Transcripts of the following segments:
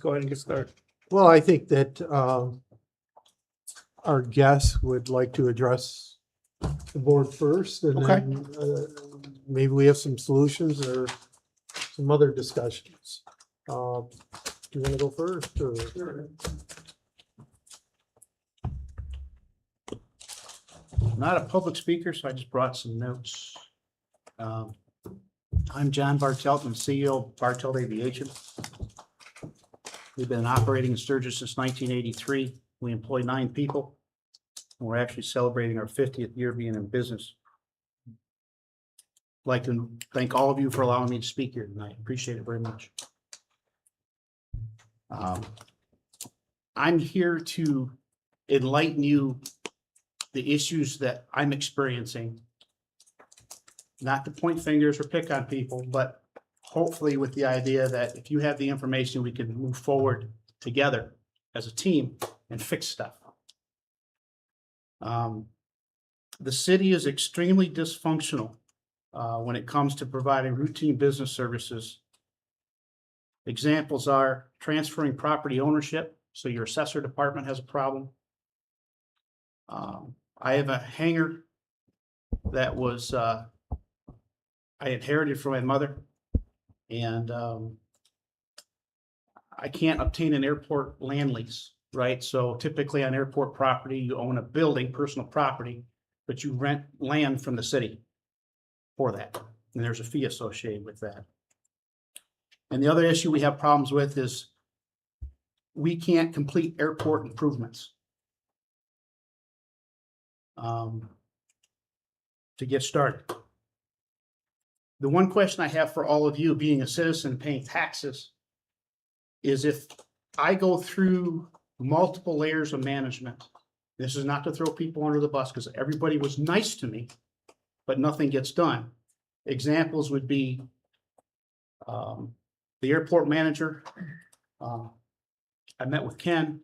Go ahead and get started. Well, I think that our guests would like to address the board first, and Okay. then maybe we have some solutions or some other discussions. Do you want to go first, or? Not a public speaker, so I just brought some notes. I'm John Bartelt, I'm CEO of Bartelt Aviation. We've been operating in Sturgis since 1983. We employ 9 people. And we're actually celebrating our 50th year being in business. I'd like to thank all of you for allowing me to speak here tonight. Appreciate it very much. I'm here to enlighten you the issues that I'm experiencing. Not to point fingers or pick on people, but hopefully with the idea that if you have the information, we can move forward together as a team and fix stuff. The city is extremely dysfunctional when it comes to providing routine business services. Examples are transferring property ownership, so your assessor department has a problem. I have a hangar that was I inherited from my mother, and I can't obtain an airport land lease, right? So typically on airport property, you own a building, personal property, but you rent land from the city for that, and there's a fee associated with that. And the other issue we have problems with is we can't complete airport improvements. To get started. The one question I have for all of you, being a citizen paying taxes, is if I go through multiple layers of management, this is not to throw people under the bus because everybody was nice to me, but nothing gets done. Examples would be the airport manager. I met with Ken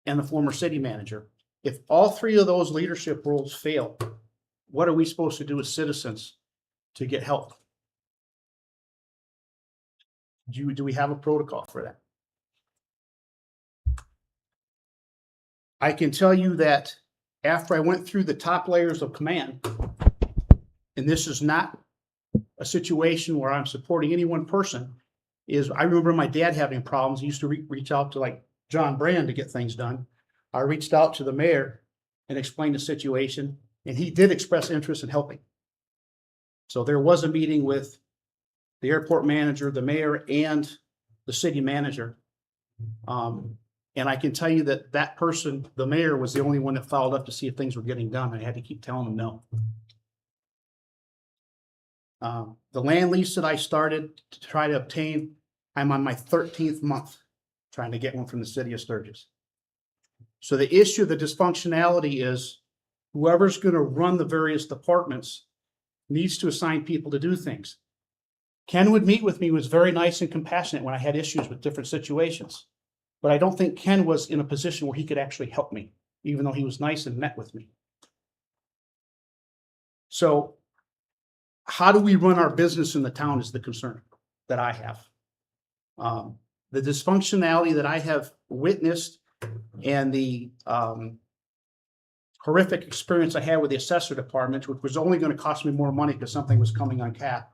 and the former city manager. If all 3 of those leadership roles fail, what are we supposed to do as citizens to get help? Do we have a protocol for that? I can tell you that after I went through the top layers of command, and this is not a situation where I'm supporting any one person, is I remember my dad having problems. He used to reach out to like John Brand to get things done. I reached out to the mayor and explained the situation, and he did express interest in helping. So there was a meeting with the airport manager, the mayor, and the city manager. And I can tell you that that person, the mayor, was the only one that followed up to see if things were getting done. I had to keep telling them no. The land lease that I started to try to obtain, I'm on my 13th month trying to get one from the city of Sturgis. So the issue, the dysfunctionality is whoever's going to run the various departments needs to assign people to do things. Ken would meet with me, was very nice and compassionate when I had issues with different situations. But I don't think Ken was in a position where he could actually help me, even though he was nice and met with me. So how do we run our business in the town is the concern that I have. The dysfunctionality that I have witnessed and the horrific experience I had with the assessor department, which was only going to cost me more money because something was coming on cap,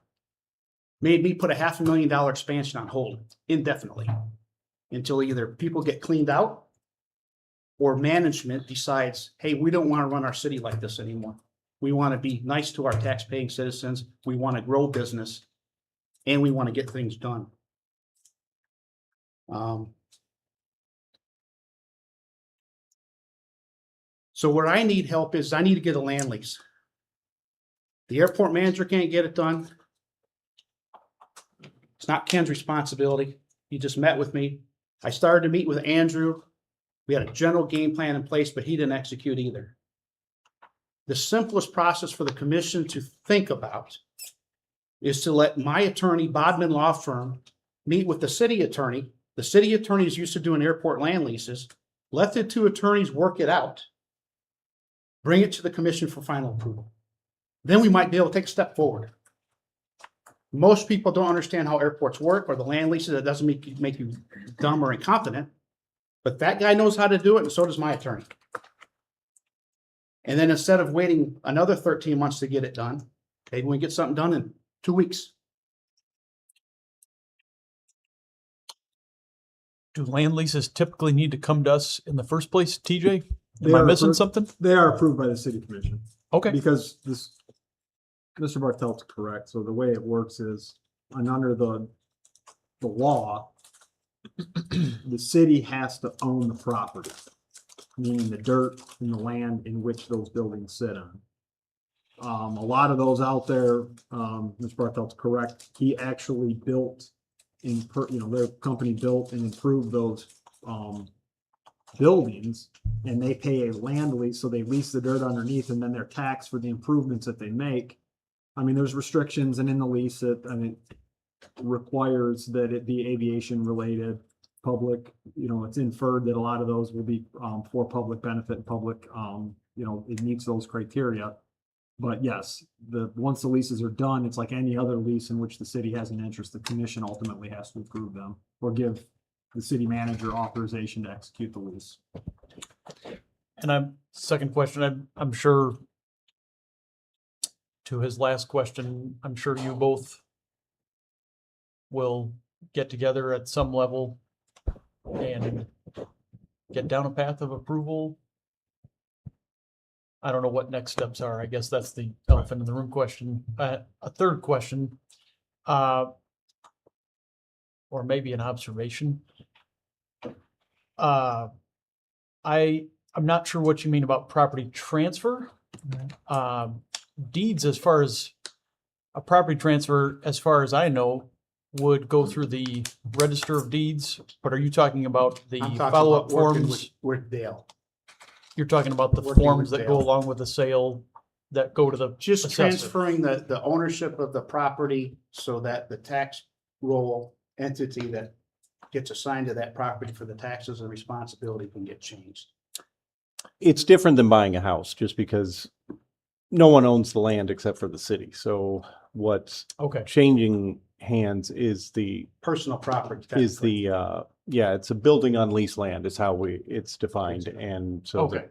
made me put a $500,000 expansion on hold indefinitely until either people get cleaned out or management decides, hey, we don't want to run our city like this anymore. We want to be nice to our tax-paying citizens. We want to grow business, and we want to get things done. So where I need help is I need to get a land lease. The airport manager can't get it done. It's not Ken's responsibility. He just met with me. I started to meet with Andrew. We had a general game plan in place, but he didn't execute either. The simplest process for the commission to think about is to let my attorney, Bodman Law Firm, meet with the city attorney. The city attorney is used to doing airport land leases. Let the 2 attorneys work it out. Bring it to the commission for final approval. Then we might be able to take a step forward. Most people don't understand how airports work or the land leases. That doesn't make you dumb or incompetent. But that guy knows how to do it, and so does my attorney. And then instead of waiting another 13 months to get it done, maybe we get something done in 2 weeks. Do land leases typically need to come to us in the first place, TJ? They Am I are missing approved- something? They are approved by the city commission. Okay, Because this, Mr. Bartel's correct. So the way it works is, and under the law, the city has to own the property, meaning the dirt and the land in which those buildings sit on. A lot of those out there, Mr. Bartel's correct. He actually built their company built and improved those, buildings, and they pay a land lease, so they lease the dirt underneath, and then they're taxed for the improvements that they make. I mean, there's restrictions, and in the lease, it requires that it be aviation related, public, it's inferred that a lot of those will be, for public benefit and public, it meets those criteria. But yes, once the leases are done, it's like any other lease in which the city has an interest, the commission ultimately has to approve them or give the city manager authorization to execute the lease. and second question, I'm sure to his last question, I'm sure you both will get together at some level and get down a path of approval. I don't know what next steps are. I guess that's the elephant in the room question. A third question, or maybe an observation. I'm not sure what you mean about property transfer. Deeds, as far as a property transfer, as far as I know, would go through the Register of Deeds. But are you talking about the I'm talking follow-up about working forms? with Dale. You're talking about the working forms with that go Dale. along with the sale that go to the Just assessor. transferring the ownership of the property so that the tax roll entity that gets assigned to that property for the taxes and responsibility can get changed. It's different than buying a house, just because no one owns the land except for the city. So what's Okay, changing hands is Personal property. it's a building on leased land is how it's defined. Exactly. And so okay,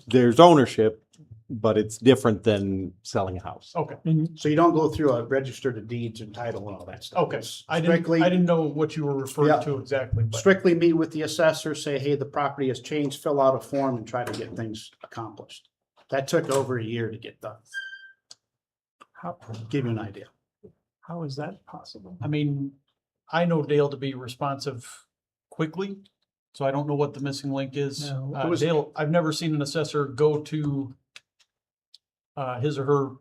there's ownership, but it's different than selling a house. okay, So you don't go through a register to deeds and title and all that stuff. okay. It's I Strictly, didn't know what you were referring Yeah. to exactly, but strictly meet with the assessor, say, hey, the property has changed, fill out a form and try to get things accomplished. That took over a year to get done. Give you an idea. how is that possible? I mean, I know Dale to be responsive quickly, so I don't know what the missing link is. No, it was- Dale, I've never seen an assessor go to his or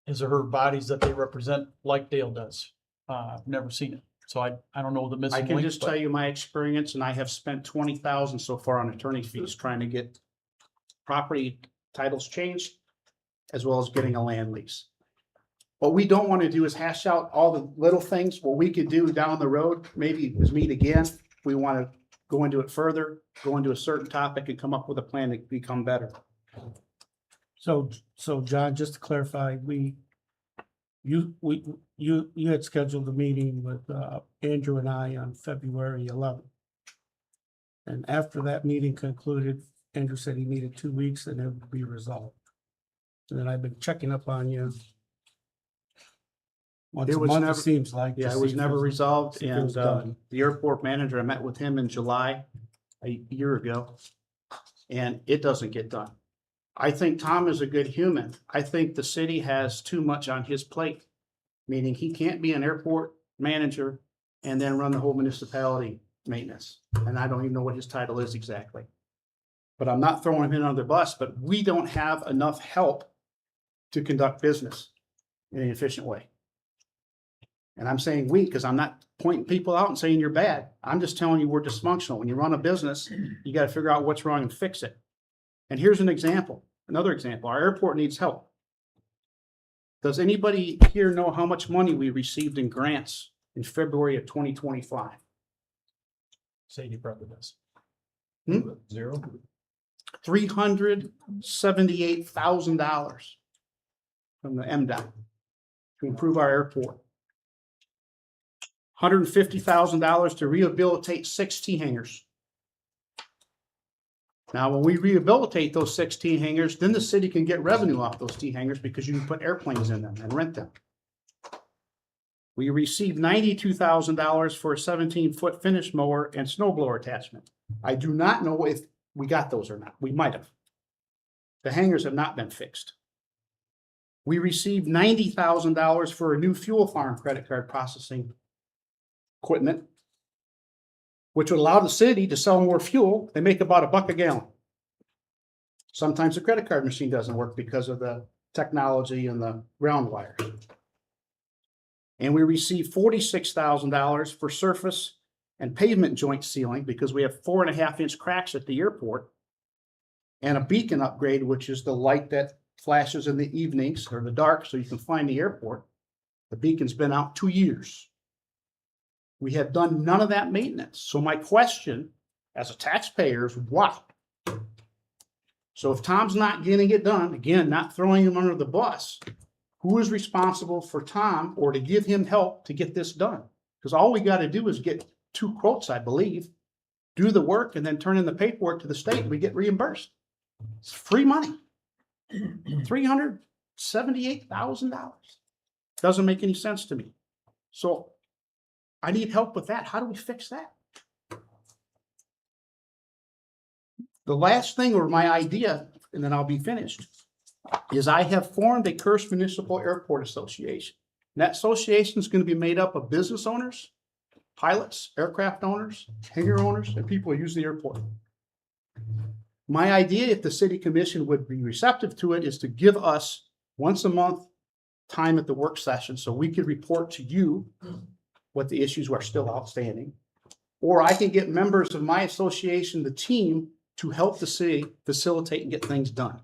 her bodies that they represent like Dale does. I've never seen it, so I don't know the I missing can link. just but- tell you my experience, and I have spent 20,000 so far on attorney fees trying to get property titles changed, as well as getting a land lease. What we don't want to do is hash out all the little things. What we could do down the road, maybe is meet again. We want to go into it further, go into a certain topic and come up with a plan to become better. So John, just to clarify, you had scheduled a meeting with Andrew and I on February 11th. And after that meeting concluded, Andrew said he needed 2 weeks and it would be resolved. And then I've been checking up on you. Once It a was month, never- it seems like. to Yeah, it see was if never it's- resolved, see if it was and done. the airport manager, I met with him in July, a year ago, and it doesn't get done. I think Tom is a good human. I think the city has too much on his plate, meaning he can't be an airport manager and then run the whole municipality maintenance. And I don't even know what his title is exactly. But I'm not throwing him in under the bus, but we don't have enough help to conduct business in an efficient way. And I'm saying we, because I'm not pointing people out and saying you're bad. I'm just telling you we're dysfunctional. When you run a business, you got to figure out what's wrong and fix it. And here's an example, another example. Our airport needs help. Does anybody here know how much money we received in grants in February of 2025? Sadie probably does. Hmm? Zero? $378,000 from the MDOT to improve our airport. $150,000 to rehabilitate 6 T hangars. Now, when we rehabilitate those 6 T hangars, then the city can get revenue off those T hangars because you can put airplanes in them and rent them. We received $92,000 for a 17-foot finish mower and snow blower attachment. I do not know if we got those or not. We might have. The hangars have not been fixed. We received $90,000 for a new fuel farm credit card processing equipment, which would allow the city to sell more fuel. They make about $1 a gallon. Sometimes the credit card machine doesn't work because of the technology and the ground wires. And we received $46,000 for surface and pavement joint sealing because we have 4.5-inch cracks at the airport, and a beacon upgrade, which is the light that flashes in the evenings or the dark so you can find the airport. The beacon's been out 2 years. We have done none of that maintenance. So my question as a taxpayer is why? So if Tom's not getting it done, again, not throwing him under the bus, who is responsible for Tom or to give him help to get this done? Because all we got to do is get 2 quotes, I believe, do the work, and then turn in the paperwork to the state, and we get reimbursed. It's free money. $378,000. Doesn't make any sense to me. So I need help with that. How do we fix that? The last thing, or my idea, and then I'll be finished, is I have formed a Kearse Municipal Airport Association. And that association is going to be made up of business owners, pilots, aircraft owners, hangar owners, and people who use the airport. My idea, if the city commission would be receptive to it, is to give us once a month time at the work session so we could report to you what the issues are still outstanding. Or I can get members of my association, the team, to help the city facilitate and get things done.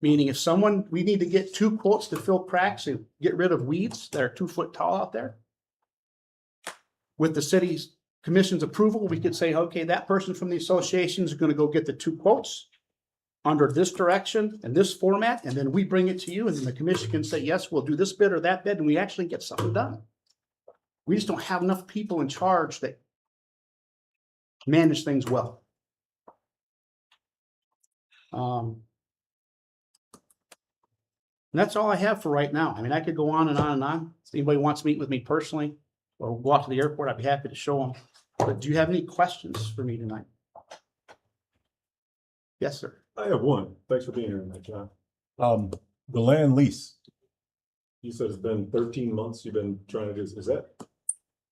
Meaning if we need to get 2 quotes to fill cracks and get rid of weeds that are 2 foot tall out there. With the city's commission's approval, we could say, okay, that person from the association is going to go get the 2 quotes under this direction and this format, and then we bring it to you, and then the commission can say, yes, we'll do this bid or that bid, and we actually get something done. We just don't have enough people in charge that manage things well. And that's all I have for right now. I mean, I could go on and on and on. If anybody wants to meet with me personally or go out to the airport, I'd be happy to show them. But do you have any questions for me tonight? Yes, sir. I have one. Thanks for being here tonight, John. The land lease. You said it's been 13 months you've been trying to do this.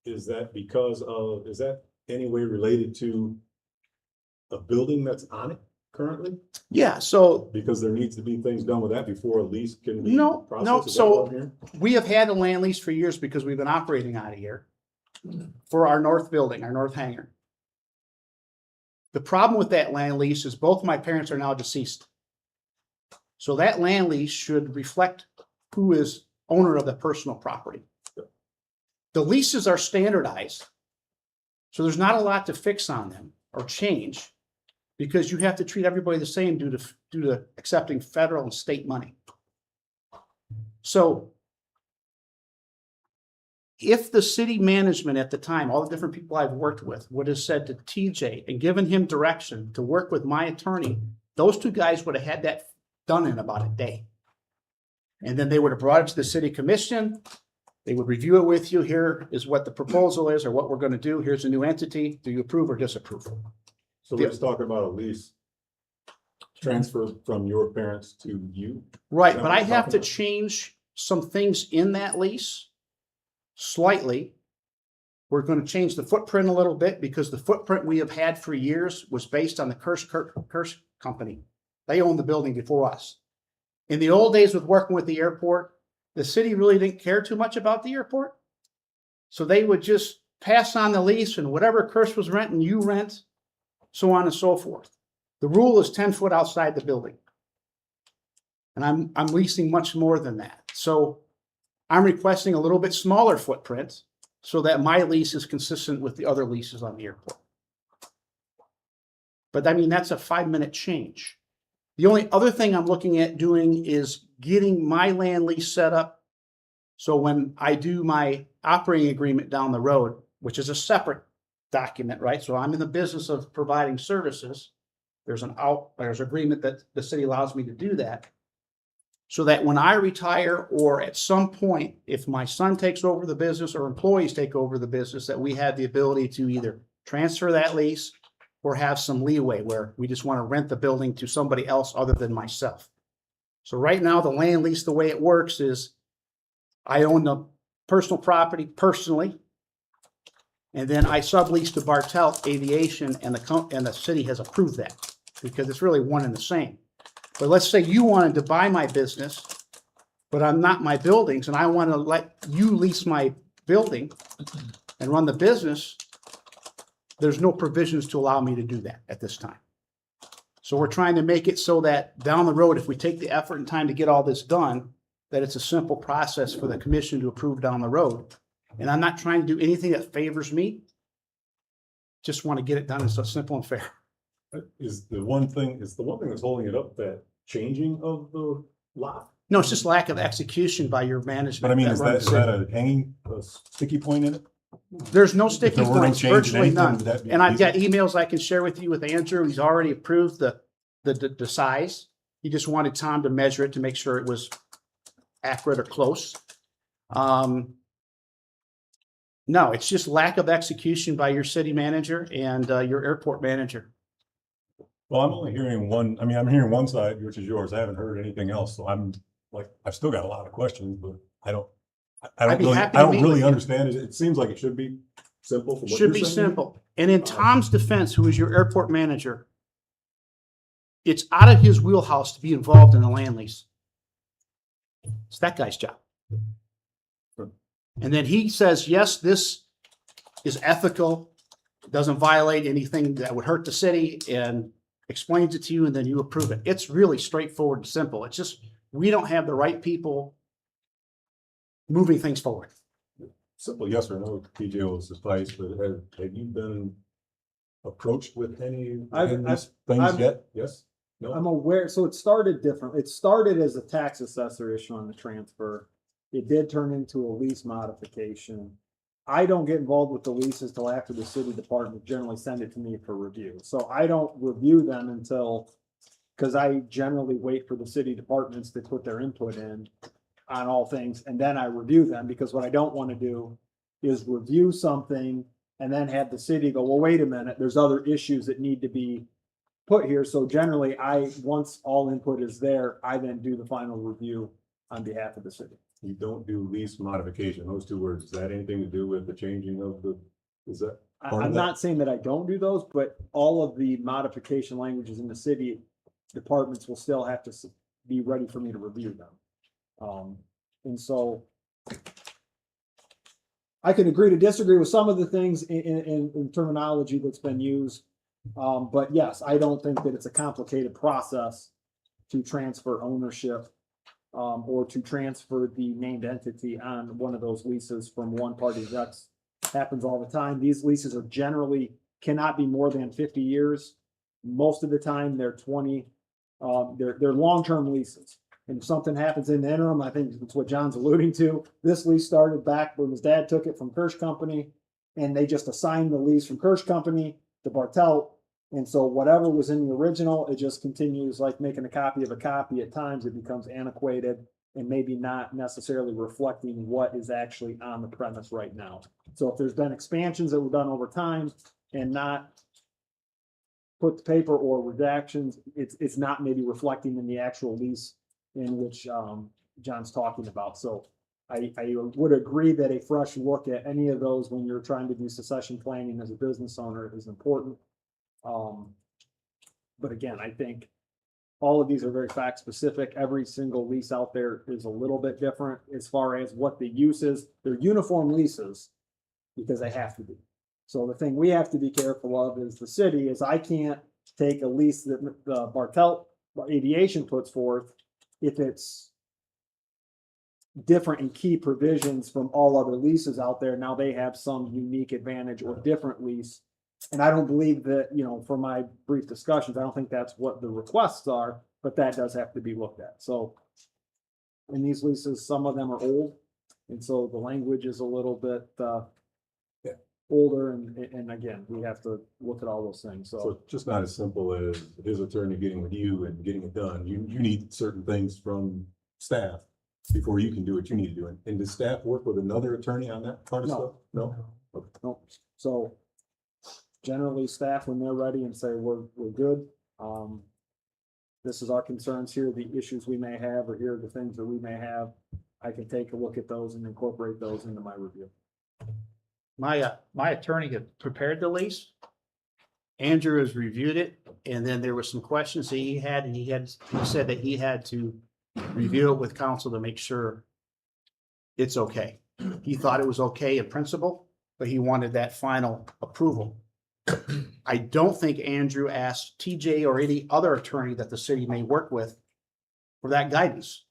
Is that any way related to a building that's on it currently? Yeah, so Because there needs to be things done with that before a lease can be No, processed? Is that so- what I'm hearing? we have had a land lease for years because we've been operating out of here for our north building, our north hangar. The problem with that land lease is both my parents are now deceased. So that land lease should reflect who is owner of the personal property. The leases are standardized, so there's not a lot to fix on them or change because you have to treat everybody the same due to accepting federal and state money. So if the city management at the time, all the different people I've worked with, would have said to TJ and given him direction to work with my attorney, those 2 guys would have had that done in about a day. And then they would have brought it to the city commission. They would review it with you. Here is what the proposal is or what we're going to do. Here's a new entity. Do you approve or disapprove? So we're just talking about a lease transfer from your parents to you? Right, Is that but what I you're have talking to about? change some things in that lease slightly. We're going to change the footprint a little bit because the footprint we have had for years was based on the Kearse company. They owned the building before us. In the old days with working with the airport, the city really didn't care too much about the airport. So they would just pass on the lease and whatever Kearse was renting, you rent, so on and so forth. The rule is 10 foot outside the building. And I'm leasing much more than that. So I'm requesting a little bit smaller footprint so that my lease is consistent with the other leases on the airport. But I mean, that's a 5-minute change. The only other thing I'm looking at doing is getting my land lease set up So when I do my operating agreement down the road, which is a separate document, right? So I'm in the business of providing services. There's there's agreement that the city allows me to do that. So that when I retire, or at some point, if my son takes over the business or employees take over the business, that we have the ability to either transfer that lease or have some leeway where we just want to rent the building to somebody else other than myself. So right now, the land lease, the way it works is I own the personal property personally, and then I sublease to Bartelt Aviation, and the city has approved that because it's really one and the same. But let's say you wanted to buy my business, but I'm not my buildings, and I want to let you lease my building and run the business. There's no provisions to allow me to do that at this time. So we're trying to make it so that down the road, if we take the effort and time to get all this done, that it's a simple process for the commission to approve down the road. And I'm not trying to do anything that favors me. Just want to get it done so simple and fair. Is the one thing that's holding it up, that changing of the lot? No, it's just lack of execution by your management. But I mean, is runs that the a hanging, a sticky point in it? There's no If sticky there were no points, change in virtually anything, none. would that be And I've got easy? emails I can share with you with Andrew. He's already approved the size. He just wanted Tom to measure it to make sure it was accurate or close. No, it's just lack of execution by your city manager and your airport manager. Well, I'm only hearing one, I mean, I'm hearing one side, which is yours. I haven't heard anything else. So I'm like, I've still got a lot of questions, but I don't I'd be really, happy I to don't meet with really you. understand it. It seems like it should be simple. from what Should you're be saying. simple. And in Tom's defense, who is your airport manager, it's out of his wheelhouse to be involved in a land lease. It's that guy's job. And then he says, yes, this is ethical, doesn't violate anything that would hurt the city, and explains it to you, and then you approve it. It's really straightforward and simple. It's just, we don't have the right people moving things forward. Simple yes or no, PJ will suffice, but have you been approached with any I've- things I've- yet? Yes? No? I'm aware, so it started different. It started as a tax assessor issue on the transfer. It did turn into a lease modification. I don't get involved with the leases till after the city department generally send it to me for review. So I don't review them until, because I generally wait for the city departments to put their input in on all things, and then I review them, because what I don't want to do is review something and then have the city go, well, wait a minute, there's other issues that need to be put here. So generally, once all input is there, I then do the final review on behalf of the city. You don't do lease modification, those two words. Is that anything to do with the changing of the, is that? part of I'm that? not saying that I don't do those, but all of the modification languages in the city departments will still have to be ready for me to review them. And so I can agree to disagree with some of the things in terminology that's been used. But yes, I don't think that it's a complicated process to transfer ownership or to transfer the named entity on one of those leases from one party to the next. Happens all the time. These leases are generally cannot be more than 50 years. Most of the time, they're 20. They're long-term leases. And if something happens in the interim, I think that's what John's alluding to. This lease started back when his dad took it from Kirsch Company, and they just assigned the lease from Kirsch Company to Bartelt. And so whatever was in the original, it just continues like making a copy of a copy. At times it becomes antiquated and maybe not necessarily reflecting what is actually on the premise right now. So if there's been expansions that were done over time and not put to paper or redactions, it's not maybe reflecting in the actual lease in which John's talking about. So I would agree that a fresh look at any of those when you're trying to do succession planning as a business owner is important. But again, I think all of these are very fact specific. Every single lease out there is a little bit different as far as what the use is. They're uniform leases because they have to be. So the thing we have to be careful of is the city is I can't take a lease that the Bartelt Aviation puts forth if it's different in key provisions from all other leases out there. Now they have some unique advantage or different lease. And I don't believe that, from my brief discussions, I don't think that's what the requests are, but that does have to be looked at. So in these leases, some of them are old. And so the language is a little bit, Yeah. older and again, we have to look at all those things, So so. it's just not as simple as his attorney getting with you and getting it done. You need certain things from staff before you can do what you need to do. And does staff work with another attorney on that part of No. stuff? No? No, so generally staff, when they're ready and say, we're good, this is our concerns, here are the issues we may have, or here are the things that we may have. I can take a look at those and incorporate those into my review. My attorney had prepared the lease. Andrew has reviewed it, and then there were some questions that he had, and he said that he had to review it with counsel to make sure it's okay. He thought it was okay in principle, but he wanted that final approval. I don't think Andrew asked TJ or any other attorney that the city may work with for that guidance.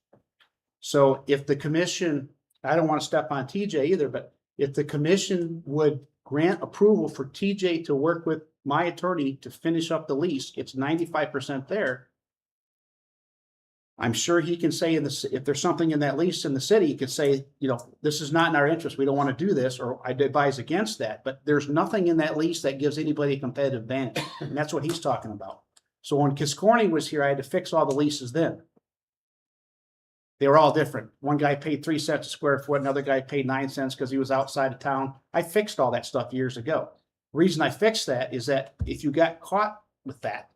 So if the commission, I don't want to step on TJ either, but if the commission would grant approval for TJ to work with my attorney to finish up the lease, it's 95% there. I'm sure he can say if there's something in that lease in the city, he could say, this is not in our interest. We don't want to do this, or I advise against that. But there's nothing in that lease that gives anybody a competitive advantage. And that's what he's talking about. So when Kiscorny was here, I had to fix all the leases then. They were all different. One guy paid 3 cents a square foot. Another guy paid 9 cents because he was outside of town. I fixed all that stuff years ago. The reason I fixed that is that if you got caught with that,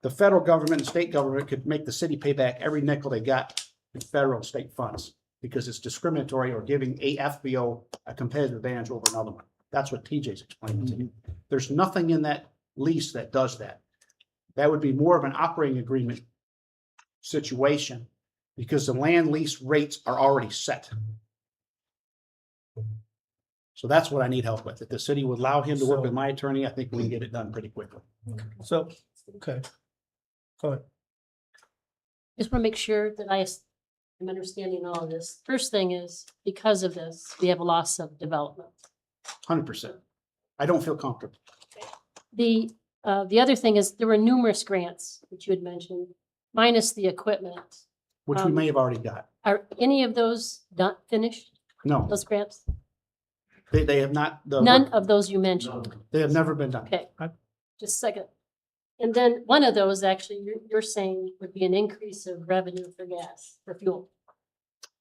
the federal government and state government could make the city pay back every nickel they got in federal and state funds because it's discriminatory or giving a FBO a competitive advantage over another one. That's what TJ's explaining to me. There's nothing in that lease that does that. That would be more of an operating agreement situation because the land lease rates are already set. So that's what I need help with. If the city would allow him to work with my attorney, I think we can get it done pretty quickly. So, okay. Go ahead. Just want to make sure that am understanding all of this. First thing is, because of this, we have a loss of development. 100%. I don't feel comfortable. The other thing is, there were numerous grants that you had mentioned, minus the equipment. Which we may have already got. Are any of those done, finished, No, those grants? they have not. None of those you mentioned? They have never been done. Okay, just a second. And then one of those, actually, you're saying would be an increase of revenue for gas, for fuel,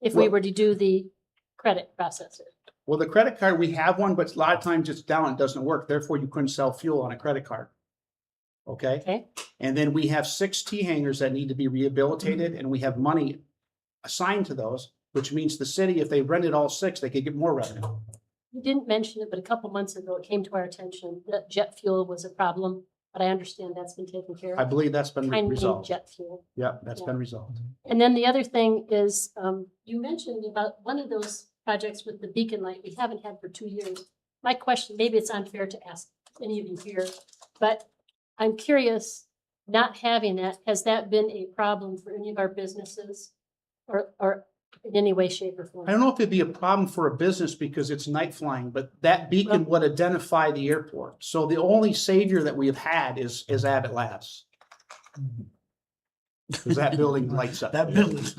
if we Well- were to do the credit processor. Well, the credit card, we have one, but a lot of times it's down, it doesn't work. Therefore, you couldn't sell fuel on a credit card. Okay? Okay, And then we have 6 T hangers that need to be rehabilitated, and we have money assigned to those, which means the city, if they rented all 6, they could get more revenue. you didn't mention it, but a couple months ago, it came to our attention that jet fuel was a problem, but I understand that's been taken care I of. believe that's been I need resolved. jet fuel. Yeah, that's Yeah. been resolved. And then the other thing is, you mentioned about one of those projects with the beacon light we haven't had for 2 years. My question, maybe it's unfair to ask any of you here, but I'm curious, not having that, has that been a problem for any of our businesses? Or in any way, shape, or form? I don't know if it'd be a problem for a business because it's night flying, but that beacon would identify the airport. So the only savior that we have had is Abbott Labs. Because that building lights up. That building's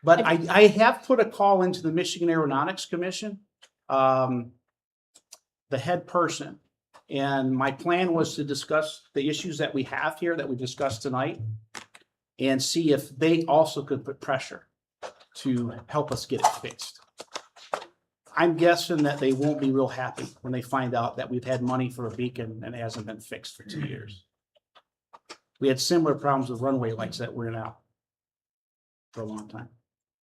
But I have put a call into the Michigan Aeronautics Commission, the head person. And my plan was to discuss the issues that we have here that we discussed tonight and see if they also could put pressure to help us get it fixed. I'm guessing that they won't be real happy when they find out that we've had money for a beacon and it hasn't been fixed for 2 years. We had similar problems with runway lights that were out for a long time.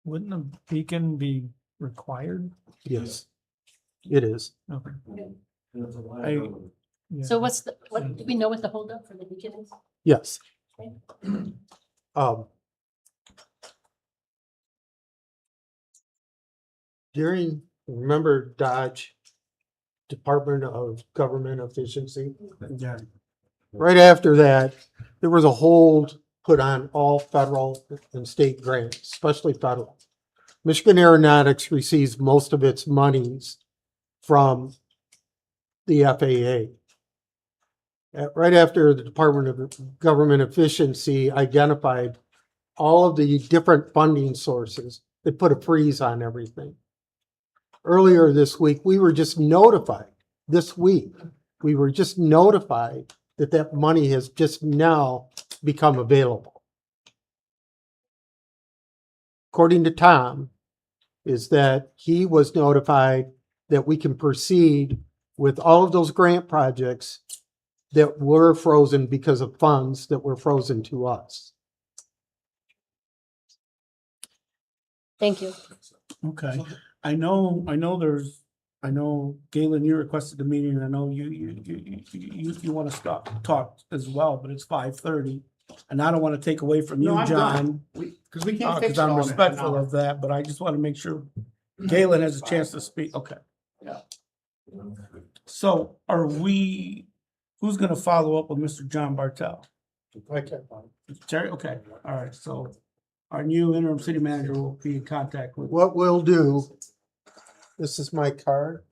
Wouldn't a beacon be required? Yes, it is. Okay. I- Yeah. So do we know what the holdup for the beacon is? Yes. Okay. Remember Dodge Department of Government Efficiency? Yeah. Right after that, there was a hold put on all federal and state grants, especially federal. Michigan Aeronautics receives most of its monies from the FAA. Right after the Department of Government Efficiency identified all of the different funding sources, they put a freeze on everything. Earlier this week, we were just notified, that that money has just now become available. According to Tom, is that he was notified that we can proceed with all of those grant projects that were frozen because of funds that were frozen to us. Thank you. Okay, I know Galen, you requested the meeting, and I know you want to talk as well, but it's 5:30. And I don't want to take away from No, you, I'm John, done. Because we can't fix because it I'm all in respectful an of that, but I just want to make sure Galen has a chance to speak. Okay. Yeah. So who's gonna follow up with Mr. John Bartel? Terry, okay, all right, so our new interim city manager will be in contact with. What we'll do, this is my card.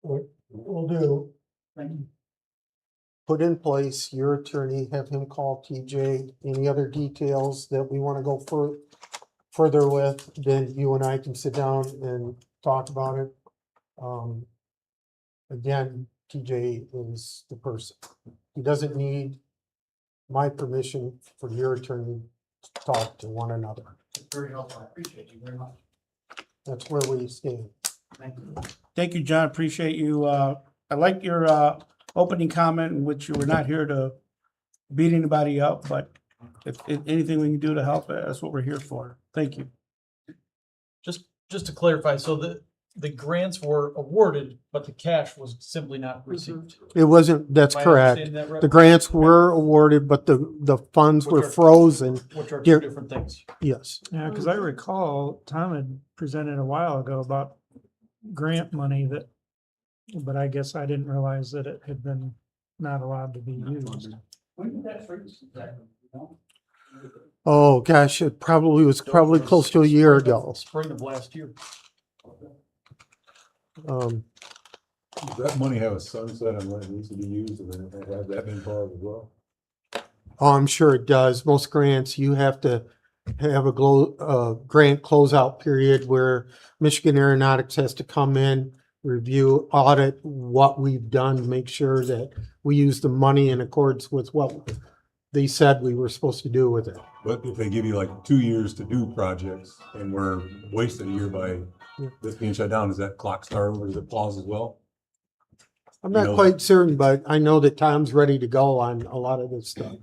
What we'll do, put in place your attorney, have him call TJ, any other details that we want to go further with, then you and I can sit down and talk about it. Again, TJ is the person. He doesn't need my permission for your attorney to talk to one another. Very helpful. I appreciate you very much. That's where we stand. Thank you. Thank you, John, appreciate you. I like your opening comment in which you were not here to beat anybody up, but if anything we can do to help, that's what we're here for. Thank you. Just to clarify, so the grants were awarded, but the cash was simply not received. It wasn't, that's Am I correct. understanding that right? The grants were awarded, but the funds were Which are- frozen. Which are Here- two different things. Yes. Yeah, because I recall Tom had presented a while ago about grant money but I guess I didn't realize that it had been not allowed to be used. When did that freeze exactly? You know? Oh, gosh, it probably was close to a year ago. Spring of last year. Does that money have a sunset on when it needs to be used, and then have that been part of it as well? Oh, I'm sure it does. Most grants, you have to have a grant closeout period where Michigan Aeronautics has to come in, review, audit what we've done to make sure that we use the money in accordance with what they said we were supposed to do with it. But if they give you like 2 years to do projects, and we're wasted a year by this being shut down, does that clock start over? Does it pause as well? I'm You not know- quite certain, but I know that Tom's ready to go on a lot of this stuff.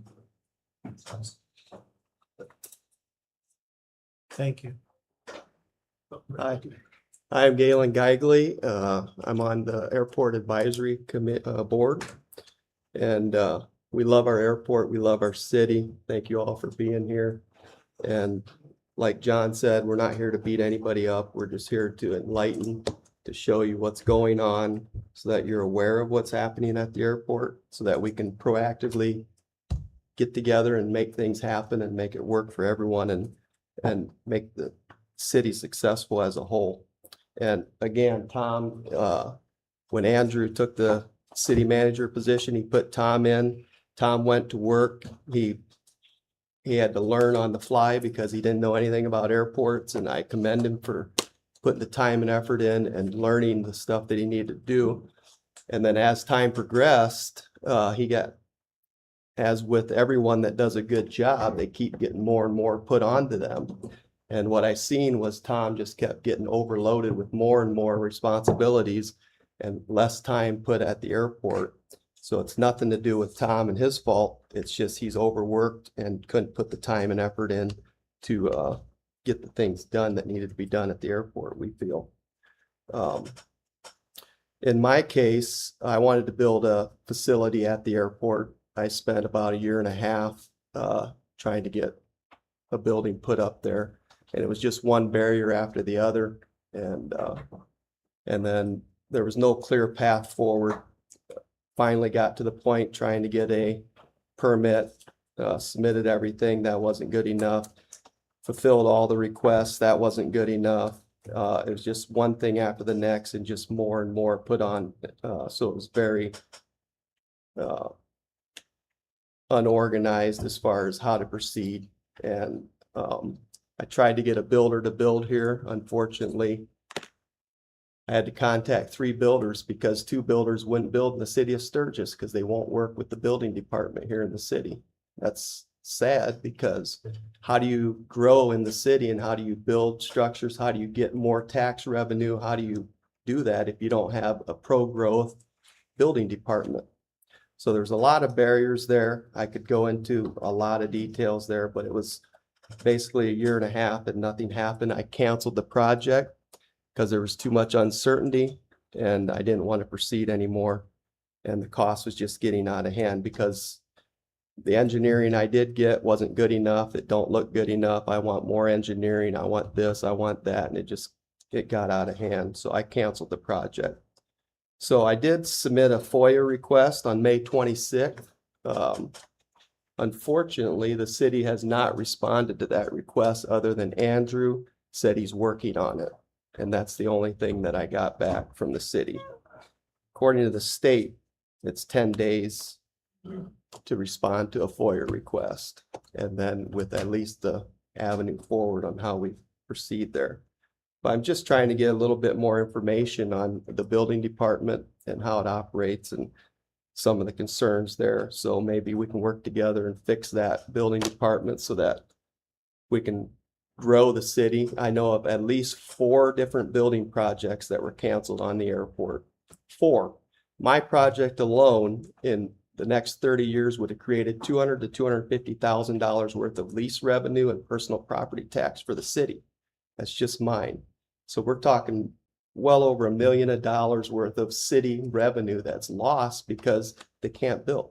Thank you. Hi, I'm Galen Geigley. I'm on the Airport Advisory Board. And we love our airport. We love our city. Thank you all for being here. And like John said, we're not here to beat anybody up. We're just here to enlighten, to show you what's going on so that you're aware of what's happening at the airport, so that we can proactively get together and make things happen and make it work for everyone and make the city successful as a whole. And again, Tom, when Andrew took the city manager position, he put Tom in. Tom went to work. He had to learn on the fly because he didn't know anything about airports, and I commend him for putting the time and effort in and learning the stuff that he needed to do. And then as time progressed, as with everyone that does a good job, they keep getting more and more put onto them. And what I seen was Tom just kept getting overloaded with more and more responsibilities and less time put at the airport. So it's nothing to do with Tom and his fault. It's just he's overworked and couldn't put the time and effort in to get the things done that needed to be done at the airport, we feel. In my case, I wanted to build a facility at the airport. I spent about 1.5 years trying to get a building put up there. And it was just one barrier after the other. And then there was no clear path forward. Finally got to the point trying to get a permit, submitted everything. That wasn't good enough. Fulfilled all the requests. That wasn't good enough. It was just one thing after the next and just more and more put on. So it was very unorganized as far as how to proceed. And I tried to get a builder to build here. Unfortunately, I had to contact 3 builders because 2 builders wouldn't build in the city of Sturgis because they won't work with the building department here in the city. That's sad because how do you grow in the city and how do you build structures? How do you get more tax revenue? How do you do that if you don't have a pro-growth building department? So there's a lot of barriers there. I could go into a lot of details there, but it was basically a year and a half and nothing happened. I canceled the project because there was too much uncertainty and I didn't want to proceed anymore. And the cost was just getting out of hand because the engineering I did get wasn't good enough. It don't look good enough. I want more engineering. I want this, I want that. And it got out of hand. So I canceled the project. So I did submit a FOIA request on May 26th. Unfortunately, the city has not responded to that request other than Andrew said he's working on it. And that's the only thing that I got back from the city. According to the state, it's 10 days to respond to a FOIA request. And then with at least the avenue forward on how we proceed there. But I'm just trying to get a little bit more information on the building department and how it operates and some of the concerns there. So maybe we can work together and fix that building department so that we can grow the city. I know of at least 4 different building projects that were canceled on the airport. 4. My project alone in the next 30 years would have created $200,000 to $250,000 worth of lease revenue and personal property tax for the city. That's just mine. So we're talking well over $1 million worth of city revenue that's lost because they can't build.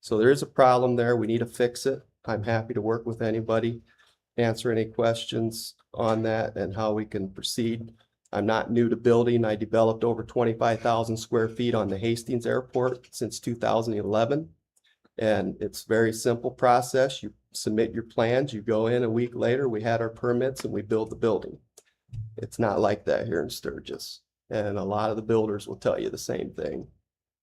So there is a problem there. We need to fix it. I'm happy to work with anybody, answer any questions on that and how we can proceed. I'm not new to building. I developed over 25,000 square feet on the Hastings Airport since 2011. And it's a very simple process. You submit your plans, you go in a week later, we had our permits and we build the building. It's not like that here in Sturgis. And a lot of the builders will tell you the same thing.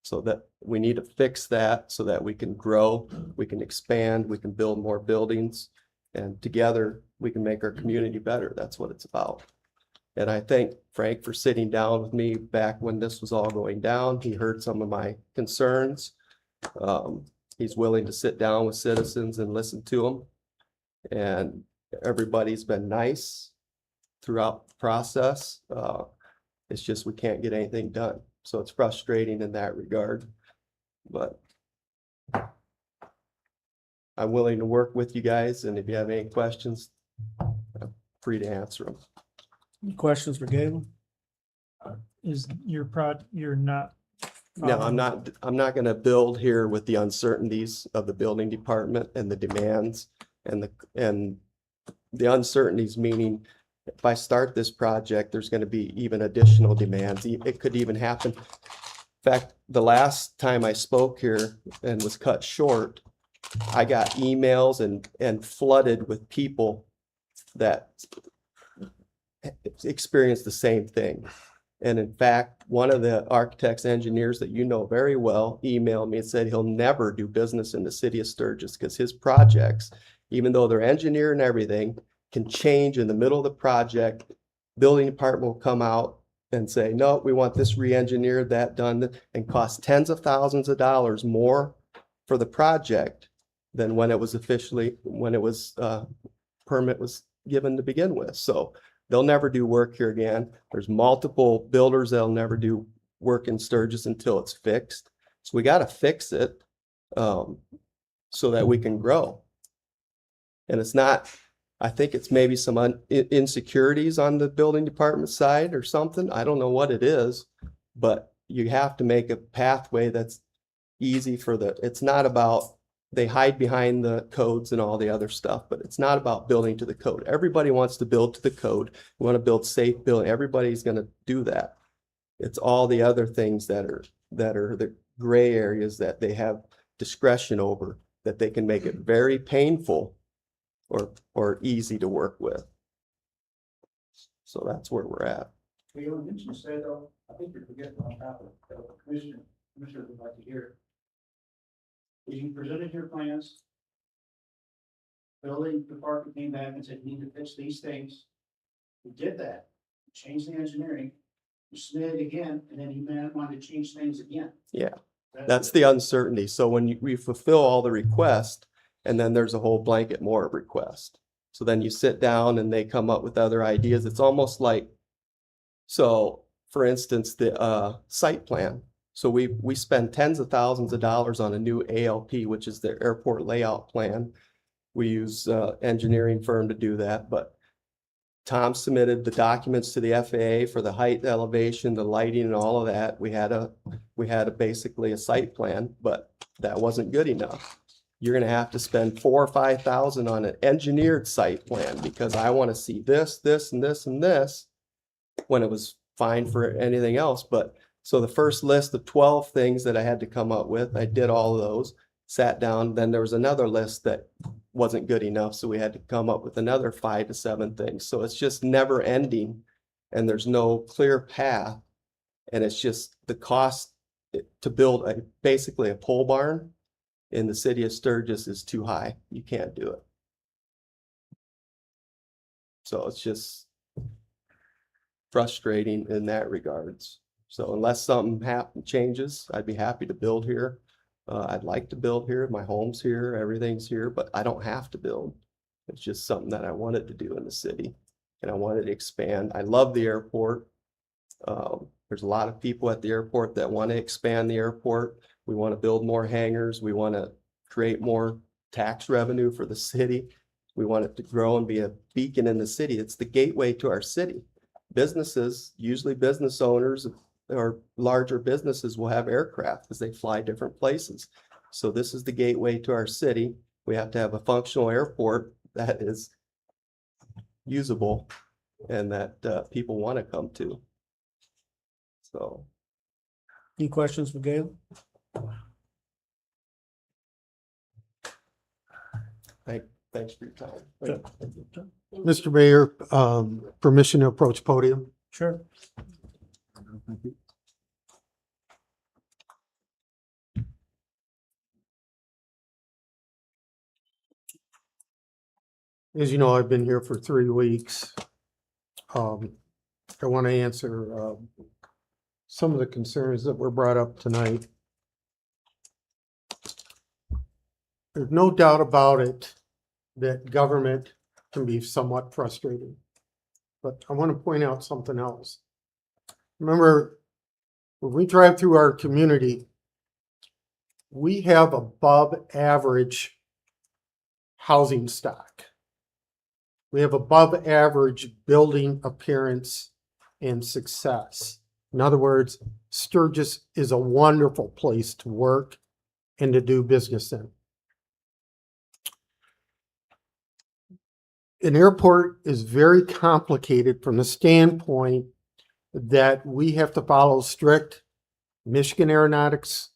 So that we need to fix that so that we can grow, we can expand, we can build more buildings, and together we can make our community better. That's what it's about. And I thank Frank for sitting down with me back when this was all going down. He heard some of my concerns. He's willing to sit down with citizens and listen to them. And everybody's been nice throughout the process. It's just we can't get anything done. So it's frustrating in that regard. But I'm willing to work with you guys. And if you have any questions, I'm free to answer them. Any questions for Galen? Is you're not. No, I'm not gonna build here with the uncertainties of the building department and the demands and the uncertainties, meaning if I start this project, there's gonna be even additional demands. It could even happen. In fact, the last time I spoke here and was cut short, I got emails and flooded with people that experienced the same thing. And in fact, one of the architects, engineers that you know very well emailed me and said he'll never do business in the city of Sturgis because his projects, even though they're engineer and everything, can change in the middle of the project. Building department will come out and say, no, we want this re-engineered, that done, and cost tens of thousands of dollars more for the project than when it was permit was given to begin with. So they'll never do work here again. There's multiple builders that'll never do work in Sturgis until it's fixed. So we got to fix it so that we can grow. And it's not, I think it's maybe some insecurities on the building department side or something. I don't know what it is, but you have to make a pathway that's easy for it's not about, they hide behind the codes and all the other stuff, but it's not about building to the code. Everybody wants to build to the code. We want to build safe building. Everybody's going to do that. It's all the other things that are the gray areas that they have discretion over, that they can make it very painful or easy to work with. So that's where we're at. Galen, didn't you say though, I think you're forgetting on top of the commissioner would like to hear. As you presented your plans, Building department came back and said, you need to fix these things. We did that, changed the engineering, we submitted again, and then he wanted to change things again. Yeah. That's the uncertainty. So when we fulfill all the requests, and then there's a whole blanket more request. So then you sit down and they come up with other ideas. It's almost like, so for instance, the site plan. So we spend tens of thousands of dollars on a new ALP, which is the airport layout plan. We use engineering firm to do that, but Tom submitted the documents to the FAA for the height, the elevation, the lighting and all of that. We had basically a site plan, but that wasn't good enough. You're gonna have to spend $4,000 or $5,000 on an engineered site plan because I wanna see this, this, and this, and this, when it was fine for anything else. But so the first list of 12 things that I had to come up with, I did all of those, sat down, then there was another list that wasn't good enough, so we had to come up with another 5 to 7 things. So it's just never ending, and there's no clear path, and it's just the cost to build basically a pole barn in the city of Sturgis is too high. You can't do it. So it's just frustrating in that regards. So unless something changes, I'd be happy to build here. I'd like to build here. My home's here, everything's here, but I don't have to build. It's just something that I wanted to do in the city, and I wanted to expand. I love the airport. There's a lot of people at the airport that want to expand the airport. We want to build more hangars. We want to create more tax revenue for the city. We want it to grow and be a beacon in the city. It's the gateway to our city. Businesses, usually business owners or larger businesses, will have aircraft because they fly different places. So this is the gateway to our city. We have to have a functional airport that is usable and that people want to come to. So. Any questions for Gail? Thanks for your time. Sure. Mr. Mayor, permission to approach podium? Sure. As you know, I've been here for 3 weeks. I want to answer some of the concerns that were brought up tonight. There's no doubt about it that government can be somewhat frustrating. But I want to point out something else. Remember, when we drive through our community, we have above average housing stock. We have above average building appearance and success. In other words, Sturgis is a wonderful place to work and to do business in. An airport is very complicated from the standpoint that we have to follow strict Michigan Aeronautics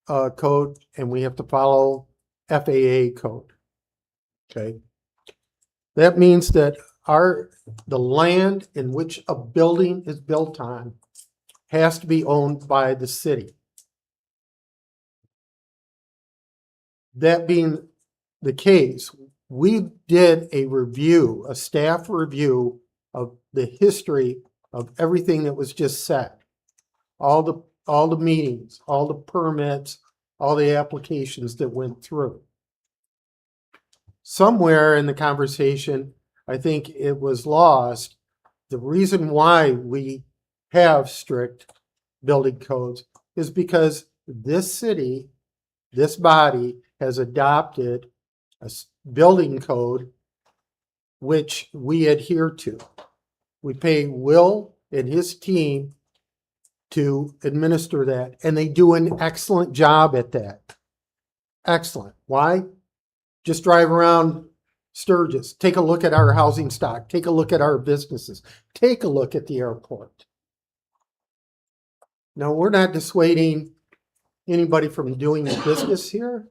code, and we have to follow FAA code. Okay. That means that the land in which a building is built on has to be owned by the city. That being the case, we did a review, a staff review of the history of everything that was just said. All the meetings, all the permits, all the applications that went through. Somewhere in the conversation, I think it was lost. The reason why we have strict building codes is because this city, this body has adopted a building code which we adhere to. We pay Will and his team to administer that, and they do an excellent job at that. Excellent. Why? Just drive around Sturgis. Take a look at our housing stock. Take a look at our businesses. Take a look at the airport. Now, we're not dissuading anybody from doing business here.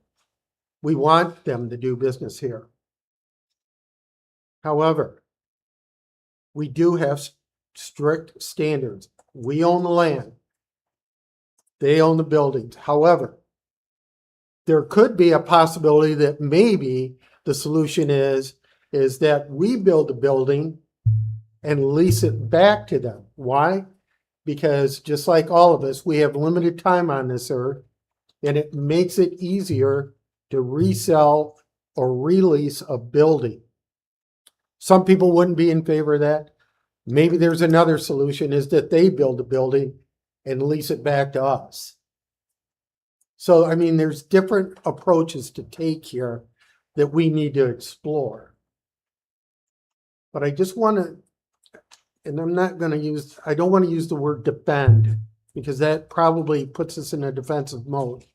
We want them to do business here. However, we do have strict standards. We own the land. They own the buildings. However, there could be a possibility that maybe the solution is that we build a building and lease it back to them. Why? Because just like all of us, we have limited time on this earth, and it makes it easier to resell or release a building. Some people wouldn't be in favor of that. Maybe there's another solution, is that they build a building and lease it back to us. So, I mean, there's different approaches to take here that we need to explore. But I just want to, and I'm not going to use, I don't want to use the word defend, because that probably puts us in a defensive mode.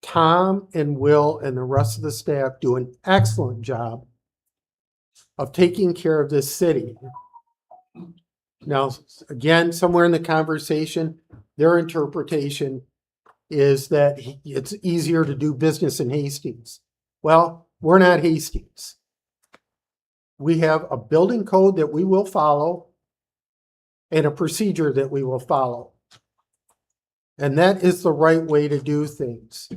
Tom and Will and the rest of the staff do an excellent job of taking care of this city. Now, again, somewhere in the conversation, their interpretation is that it's easier to do business in Hastings. Well, we're not Hastings. We have a building code that we will follow and a procedure that we will follow. And that is the right way to do things.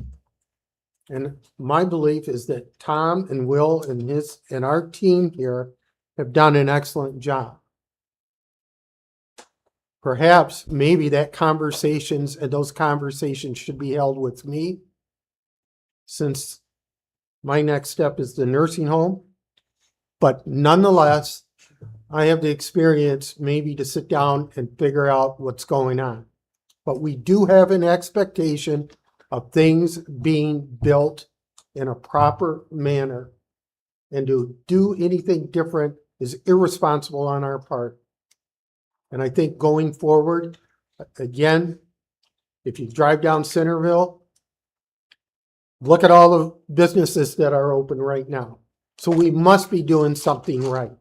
And my belief is that Tom and Will and our team here have done an excellent job. Perhaps maybe those conversations should be held with me, since my next step is the nursing home. But nonetheless, I have the experience maybe to sit down and figure out what's going on. But we do have an expectation of things being built in a proper manner. And to do anything different is irresponsible on our part. And I think going forward, again, if you drive down Centerville, look at all the businesses that are open right now. So we must be doing something right.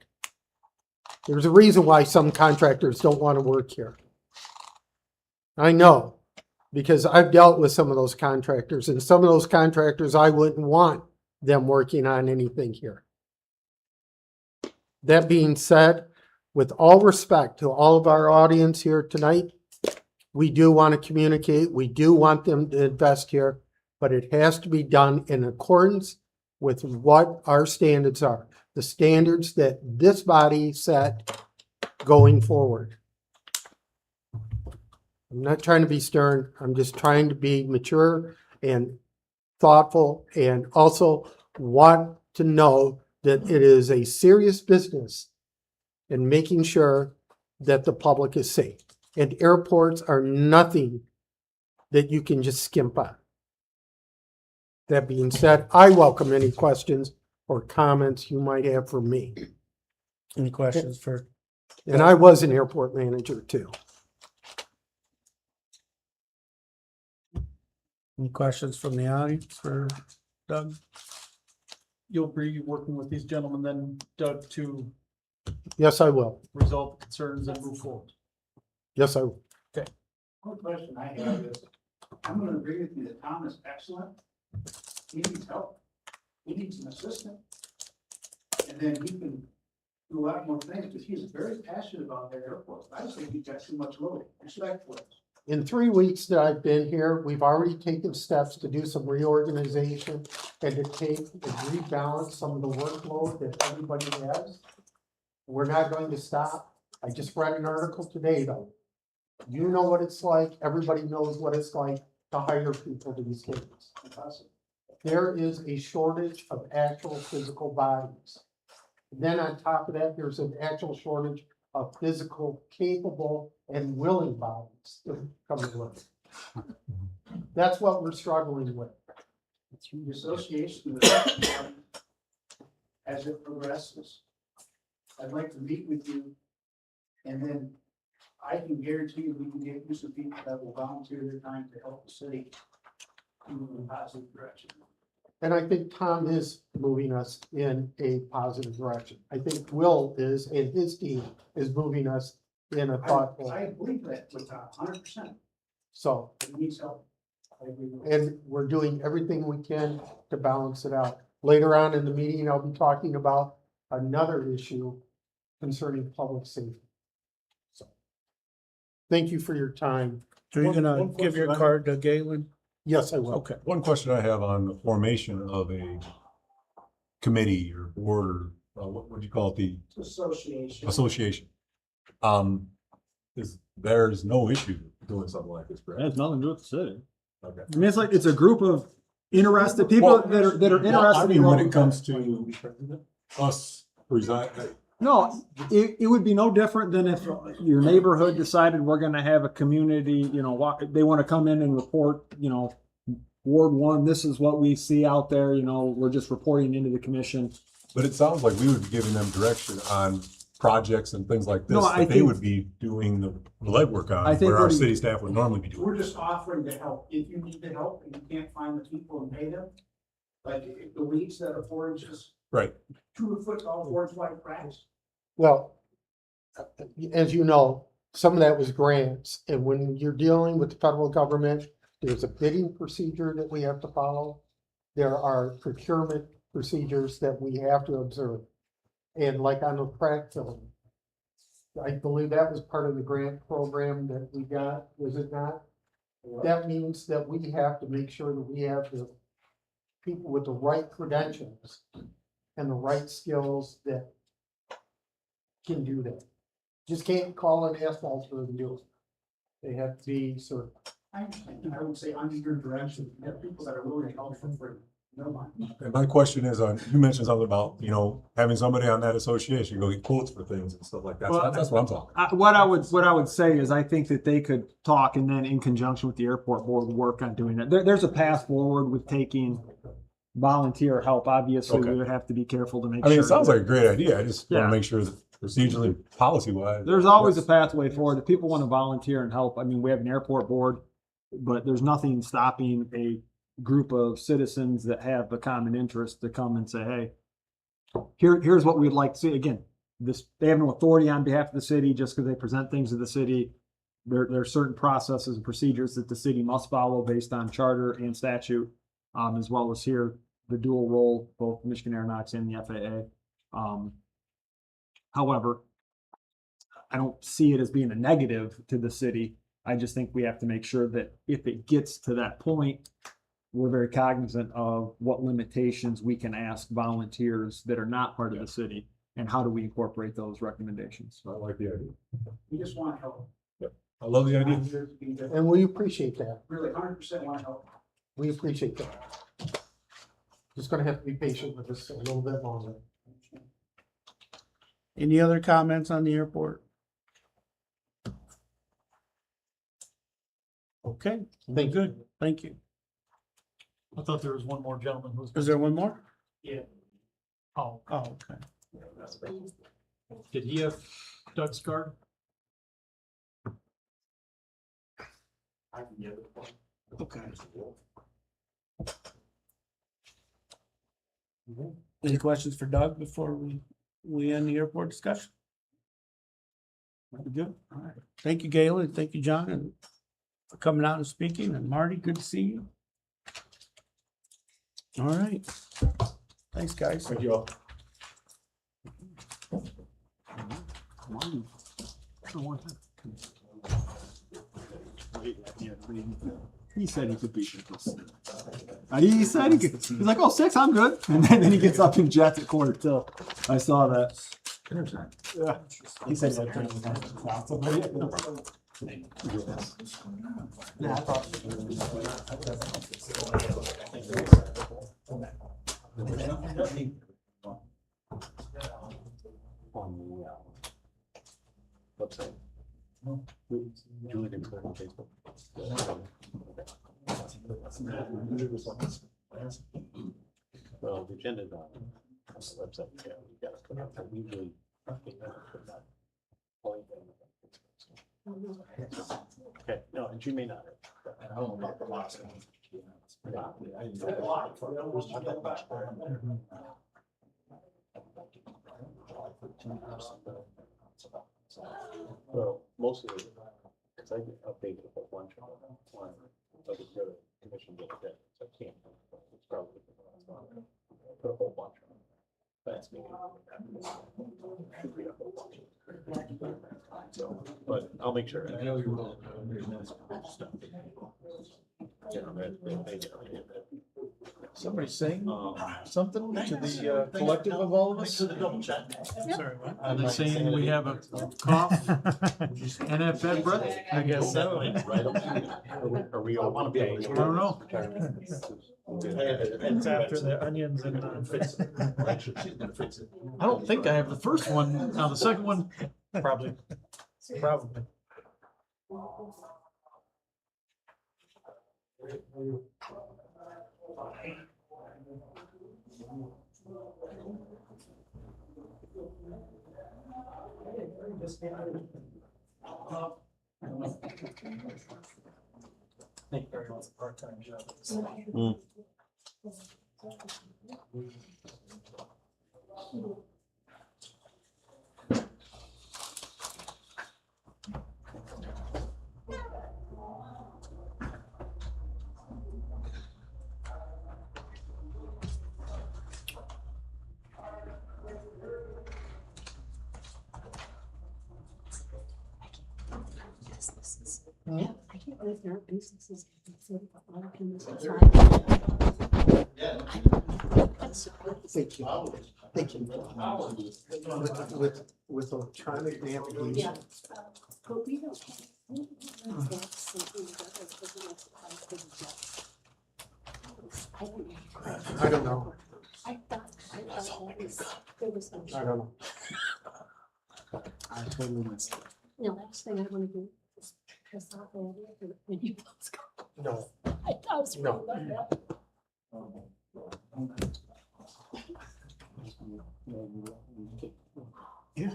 There's a reason why some contractors don't want to work here. I know, because I've dealt with some of those contractors, and some of those contractors, I wouldn't want them working on anything here. That being said, with all respect to all of our audience here tonight, we do want to communicate. We do want them to invest here, but it has to be done in accordance with what our standards are, the standards that this body set going forward. I'm not trying to be stern. I'm just trying to be mature and thoughtful, and also want to know that it is a serious business in making sure that the public is safe. And airports are nothing that you can just skimp on. That being said, I welcome any questions or comments you might have for me. Any questions for, And I was an airport manager too. any questions from the audience for Doug? You'll be working with these gentlemen then, Doug, to Yes, I will. resolve concerns and move forward. Yes, I will. One question I have is, I'm gonna agree with you that Tom is excellent. He needs help. He needs an assistant. And then he can do a lot more things, but he's very passionate about their airport. I just think he's got too much load. Respect for it. In 3 weeks that I've been here, we've already taken steps to do some reorganization and to take and rebalance some of the workload that everybody has. We're not going to stop. I just read an article today, though. You know what it's like. Everybody knows what it's like to hire people these days. There is a shortage of actual physical bodies. Then on top of that, there's an actual shortage of physical, capable, and willing bodies to come to work. That's what we're struggling with. Through the association, as it progresses, I'd like to meet with you. And then I can guarantee you we can get you some people that will volunteer their time to help the city move in a positive direction. And I think Tom is moving us in a positive direction. I think Will is, and his team is moving us in a thoughtful. I believe that with 100%. So, It needs help. I agree with that. and we're doing everything we can to balance it out. Later on in the meeting, I'll be talking about another issue concerning public safety. So, thank you for your time. So you're One gonna give your question I- card to Galen? Yes, I will. Okay. One question I have on the formation of a committee or board or, what would you call it, the association. There's no issue doing something like this, It correct? has nothing to do with the city. Okay. I mean, it's like, it's a group of interested people Well, that are Well, I interested in. mean, when it comes to us resign, No, it would be no different than if your neighborhood decided we're gonna have a community, they wanna come in and report, Ward 1, this is what we see out there, we're just reporting into the commission. but it sounds like we would be giving them direction on projects and things like No, this I that they think- would be doing the legwork I on, think where our what he- city staff would normally be doing. We're just offering to help. If you need the help and you can't find the people and pay them, like if the weeds that are 4 inches, Right. 2 foot tall, 4 inch wide cracks. Well, as you know, some of that was grants, and when you're dealing with the federal government, there's a bidding procedure that we have to follow. There are procurement procedures that we have to observe. And like on the crack filling, I believe that was part of the grant program that we got, was it not? That means that we have to make sure that we have the people with the right credentials and the right skills that can do that. Just can't call an asphalt for and do it. They have to be sort of. I understand. I would say under your direction, you have people that are willing to help for free. No mind. And my question is on, you mentioned something about, having somebody on that association go get quotes for things and stuff like that. So Well, that's what I'm talking. What I would say is I think that they could talk and then in conjunction with the airport board, work on doing that. There's a path forward with taking volunteer help. Obviously, we Okay. would have to be careful to make I sure. mean, it sounds like a great idea. I just want Yeah. to make sure that procedurally, policy wise. There's always a pathway forward. If people want to volunteer and help, I mean, we have an airport board, but there's nothing stopping a group of citizens that have a common interest to come and say, hey, here's what we'd like to see. Again, they have no authority on behalf of the city just because they present things to the city. There are certain processes and procedures that the city must follow based on charter and statute, as well as here, the dual role, both Michigan Aeronautics and the FAA. However, I don't see it as being a negative to the city. I just think we have to make sure that if it gets to that point, we're very cognizant of what limitations we can ask volunteers that are not part of the city, and how do we incorporate those recommendations. I like the idea. We just want to help. I love the idea. I'm here to be there. And we appreciate that. Really, 100% want to help. We appreciate that. Just gonna have to be patient with us a little bit longer. Any other comments on the airport? Okay, Thank you. good, thank you. I thought there was one more gentleman who's. Is there one more? Oh, Oh, okay. did he have Doug's card? Okay. Any questions for Doug before we end the airport discussion? Good, all right. Thank you, Galen, thank you, John, and for coming out and speaking, and Marty, good to see you. All right. Thanks, guys. Thank you all. He said he could beat this. He said he could. He's like, oh, 6, I'm good. And then he gets up and jets at quarter till. I saw that. Yeah. He said Website. Julie didn't put it on Facebook. Well, the agenda's on the website, yeah, we gotta put it up, we usually. Okay, no, and you may not. I don't know about the last one. Well, most of it, because I get updated a whole bunch of them, but it's good, commission gets that, so I can't. It's probably put a whole bunch of them. That's me. Should be a whole bunch of them. So, but I'll make sure. I know you will. You know, they get it. Yes. Somebody saying something to the collective of all of us? Sorry, what? Are they saying we have a cough and have bad breath? I guess so. Are we all okay? I don't know. It's after the onions and I don't think I have the first one. Now, the second one, probably. Think Barry wants a part-time job. Yeah, I can't believe there are businesses. Thank you. Thank you. With electronic navigation. Yeah. But we don't have. That's something that doesn't I don't know. I thought that was. I don't know. I totally missed it. The last thing I want to do is piss off all the other when you both go. No. I was No. wrong about that. Yeah.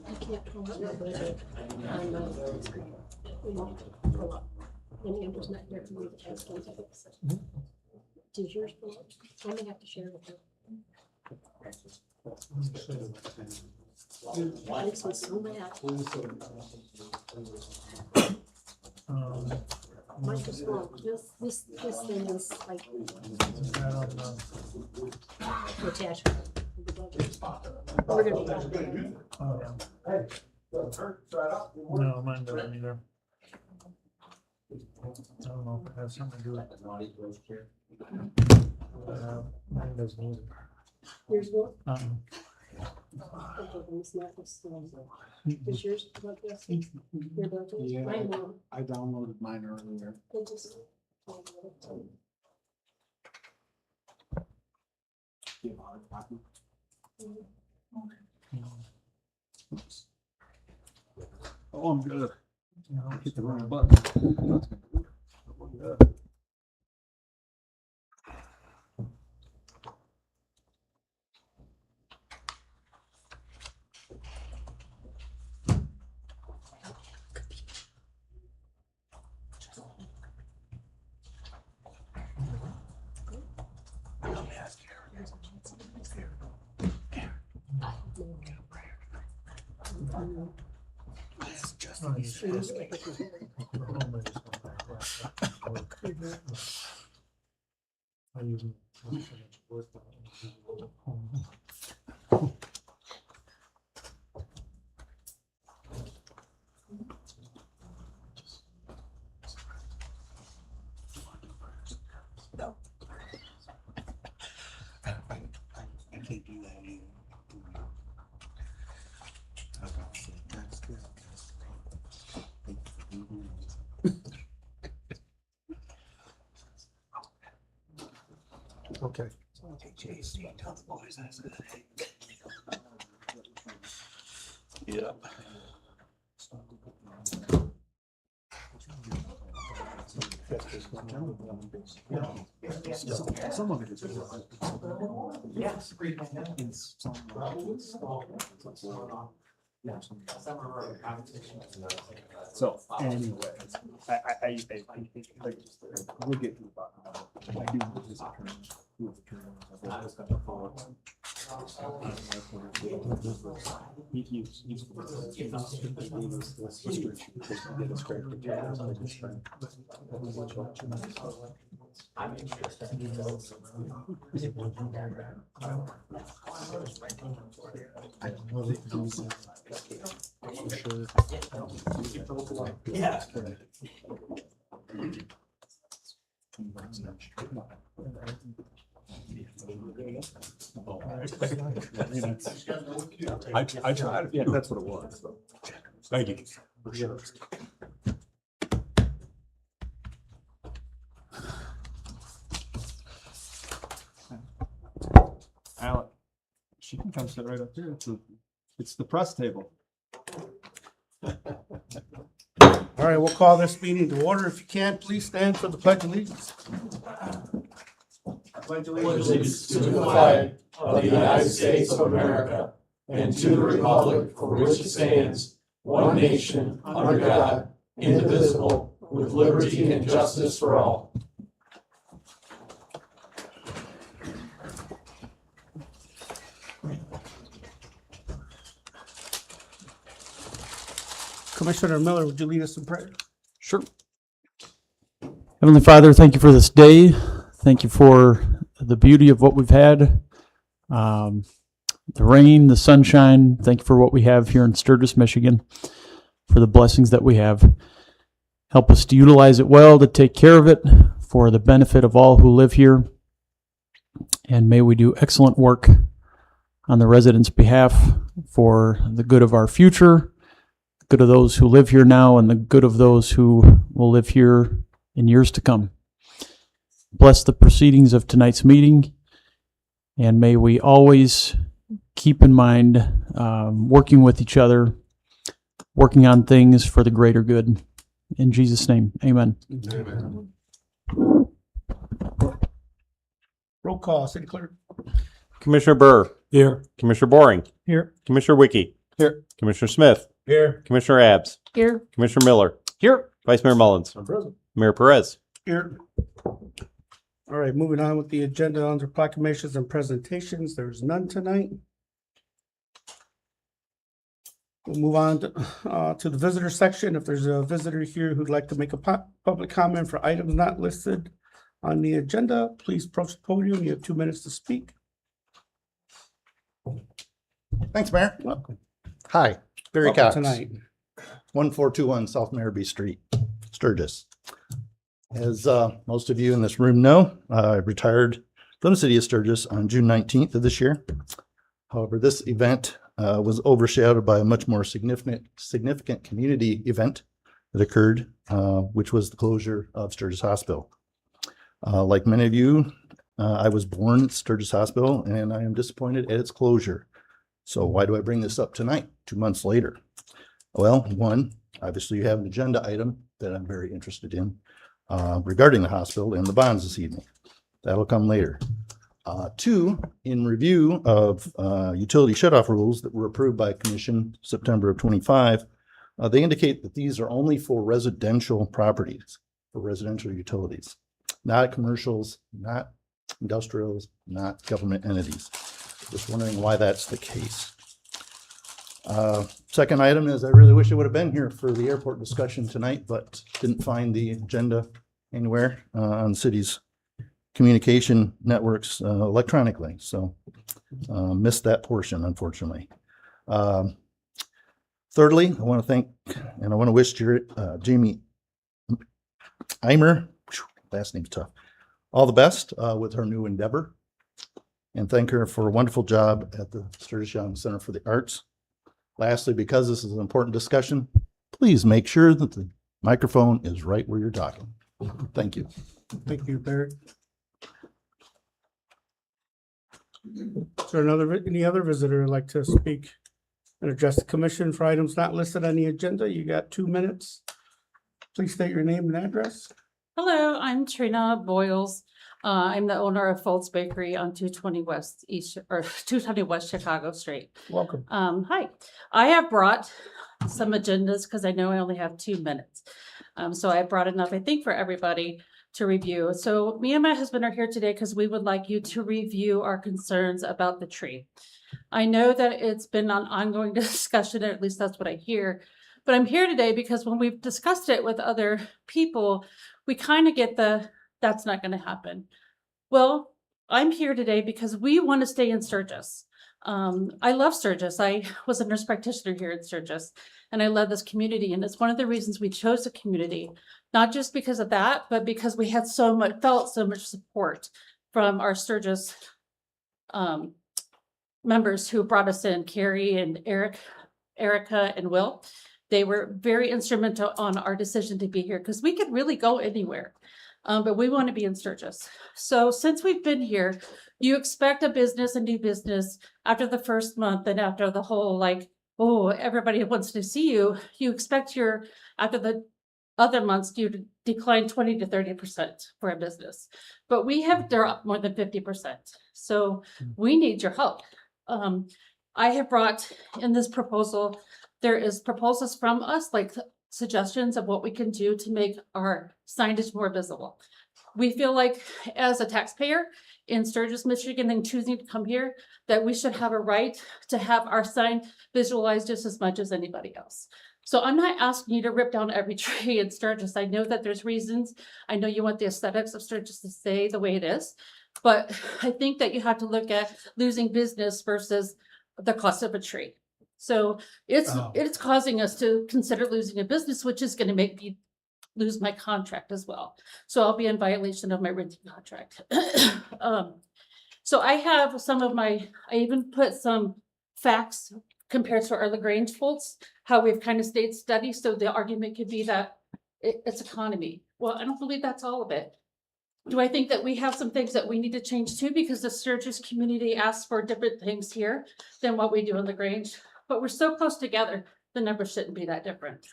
I can't pull up my budget on the screen. We won't pull up. And Amber's not there for me to ask him to fix it. Does yours pull up? I may have to share with her. Makes me so mad. Mine is wrong. This thing is like attachment. We're gonna be out there. Oh, yeah. No, mine doesn't either. I don't know if it has something to do with. Mine doesn't either. Here's what. Uh-uh. It's not this one. Is yours like this? Your budget? Yeah. Mine won't. I downloaded mine earlier. They just. Oh, I'm good. No, Hit the wrong button. Oh, you just- I use them. I can't do that either. Okay. JC, tell the boys I said, hey. Yeah. Some of it is. Yes. So anyway, I we'll get to the bottom of it. I do with his attorney, who his attorney was. I tried. Yeah, that's what it was. Thank you. Alec, she can come sit right up here. It's the press table. All right, we'll call this meeting to order. If you can, please stand for the pledge of allegiance. Allegiance to the flag of the United States of America and to the republic for which it stands, one nation, under God, indivisible, with liberty and justice for all. Commissioner Miller, would you lead us in prayer? Sure. Heavenly Father, thank you for this day. Thank you for the beauty of what we've had. The rain, the sunshine. Thank you for what we have here in Sturgis, Michigan, for the blessings that we have. Help us to utilize it well, to take care of it for the benefit of all who live here. And may we do excellent work on the residents' behalf for the good of our future, the good of those who live here now, and the good of those who will live here in years to come. Bless the proceedings of tonight's meeting, and may we always keep in mind working with each other, working on things for the greater good. In Jesus' name, amen. Amen. Roll call, City Clerk. Commissioner Burr. Here. Commissioner Boring. Here. Commissioner Wiki. Here. Commissioner Smith. Here. Commissioner Abs. Here. Commissioner Miller. Here. Vice Mayor Mullins. I'm present. Mayor Perez. Here. All right, moving on with the agenda under proclamations and presentations. There's none tonight. We'll move on to the visitor section. If there's a visitor here who'd like to make a public comment for items not listed on the agenda, please approach the podium. You have 2 minutes to speak. Thanks, Mayor. Welcome. Hi, Barry Welcome Cox, tonight. 1421 South Marabee Street, Sturgis. As most of you in this room know, I retired from the city of Sturgis on June 19th of this year. However, this event was overshadowed by a much more significant community event that occurred, which was the closure of Sturgis Hospital. Like many of you, I was born at Sturgis Hospital, and I am disappointed at its closure. So why do I bring this up tonight, 2 months later? Well, one, obviously you have an agenda item that I'm very interested in regarding the hospital and the bonds this evening. That'll come later. Two, in review of utility shutoff rules that were approved by Commission September of 25, they indicate that these are only for residential properties, for residential utilities, not commercials, not industrials, not government entities. Just wondering why that's the case. Second item is I really wish I would have been here for the airport discussion tonight, but didn't find the agenda anywhere on the city's communication networks electronically. So missed that portion, unfortunately. Thirdly, I want to thank and I want to wish Jamie Eimer, last name's tough, all the best with her new endeavor, and thank her for a wonderful job at the Sturgis Young Center for the Arts. Lastly, because this is an important discussion, please make sure that the microphone is right where you're talking. Thank you. Thank you, Barry. Is there any other visitor who'd like to speak and address the commission for items not listed on the agenda? You got 2 minutes. Please state your name and address. Hello, I'm Trina Boyles. I'm the owner of Folds Bakery on 220 West Chicago Street. Welcome. Hi, I have brought some agendas because I know I only have 2 minutes. So I brought enough, I think, for everybody to review. So me and my husband are here today because we would like you to review our concerns about the tree. I know that it's been an ongoing discussion, or at least that's what I hear. But I'm here today because when we've discussed it with other people, we kind of get that's not going to happen. Well, I'm here today because we want to stay in Sturgis. I love Sturgis. I was a nurse practitioner here in Sturgis, and I love this community. And it's one of the reasons we chose the community, not just because of that, but because we had felt so much support from our Sturgis members who brought us in, Carrie and Erica and Will. They were very instrumental on our decision to be here because we could really go anywhere. But we want to be in Sturgis. So since we've been here, you expect a new business after the first month and after the whole oh, everybody wants to see you. You expect after the other months, you to decline 20 to 30% for a business. But we have dropped more than 50%. So we need your help. I have brought in this proposal, there is proposals from us, like suggestions of what we can do to make our signage more visible. We feel like as a taxpayer in Sturgis, Michigan, and choosing to come here, that we should have a right to have our sign visualized just as much as anybody else. So I'm not asking you to rip down every tree in Sturgis. I know that there's reasons. I know you want the aesthetics of Sturgis to stay the way it is, but I think that you have to look at losing business versus the cost of a tree. So it's causing us to consider losing a business, which is going to make me lose my contract as well. So I'll be in violation of my renting contract. So I have I even put some facts compared to our LaGrange folks, how we've kind of stayed steady. So the argument could be that it's economy. Well, I don't believe that's all of it. Do I think that we have some things that we need to change too? Because the Sturgis community asks for different things here than what we do in LaGrange. But we're so close together, the numbers shouldn't be that different.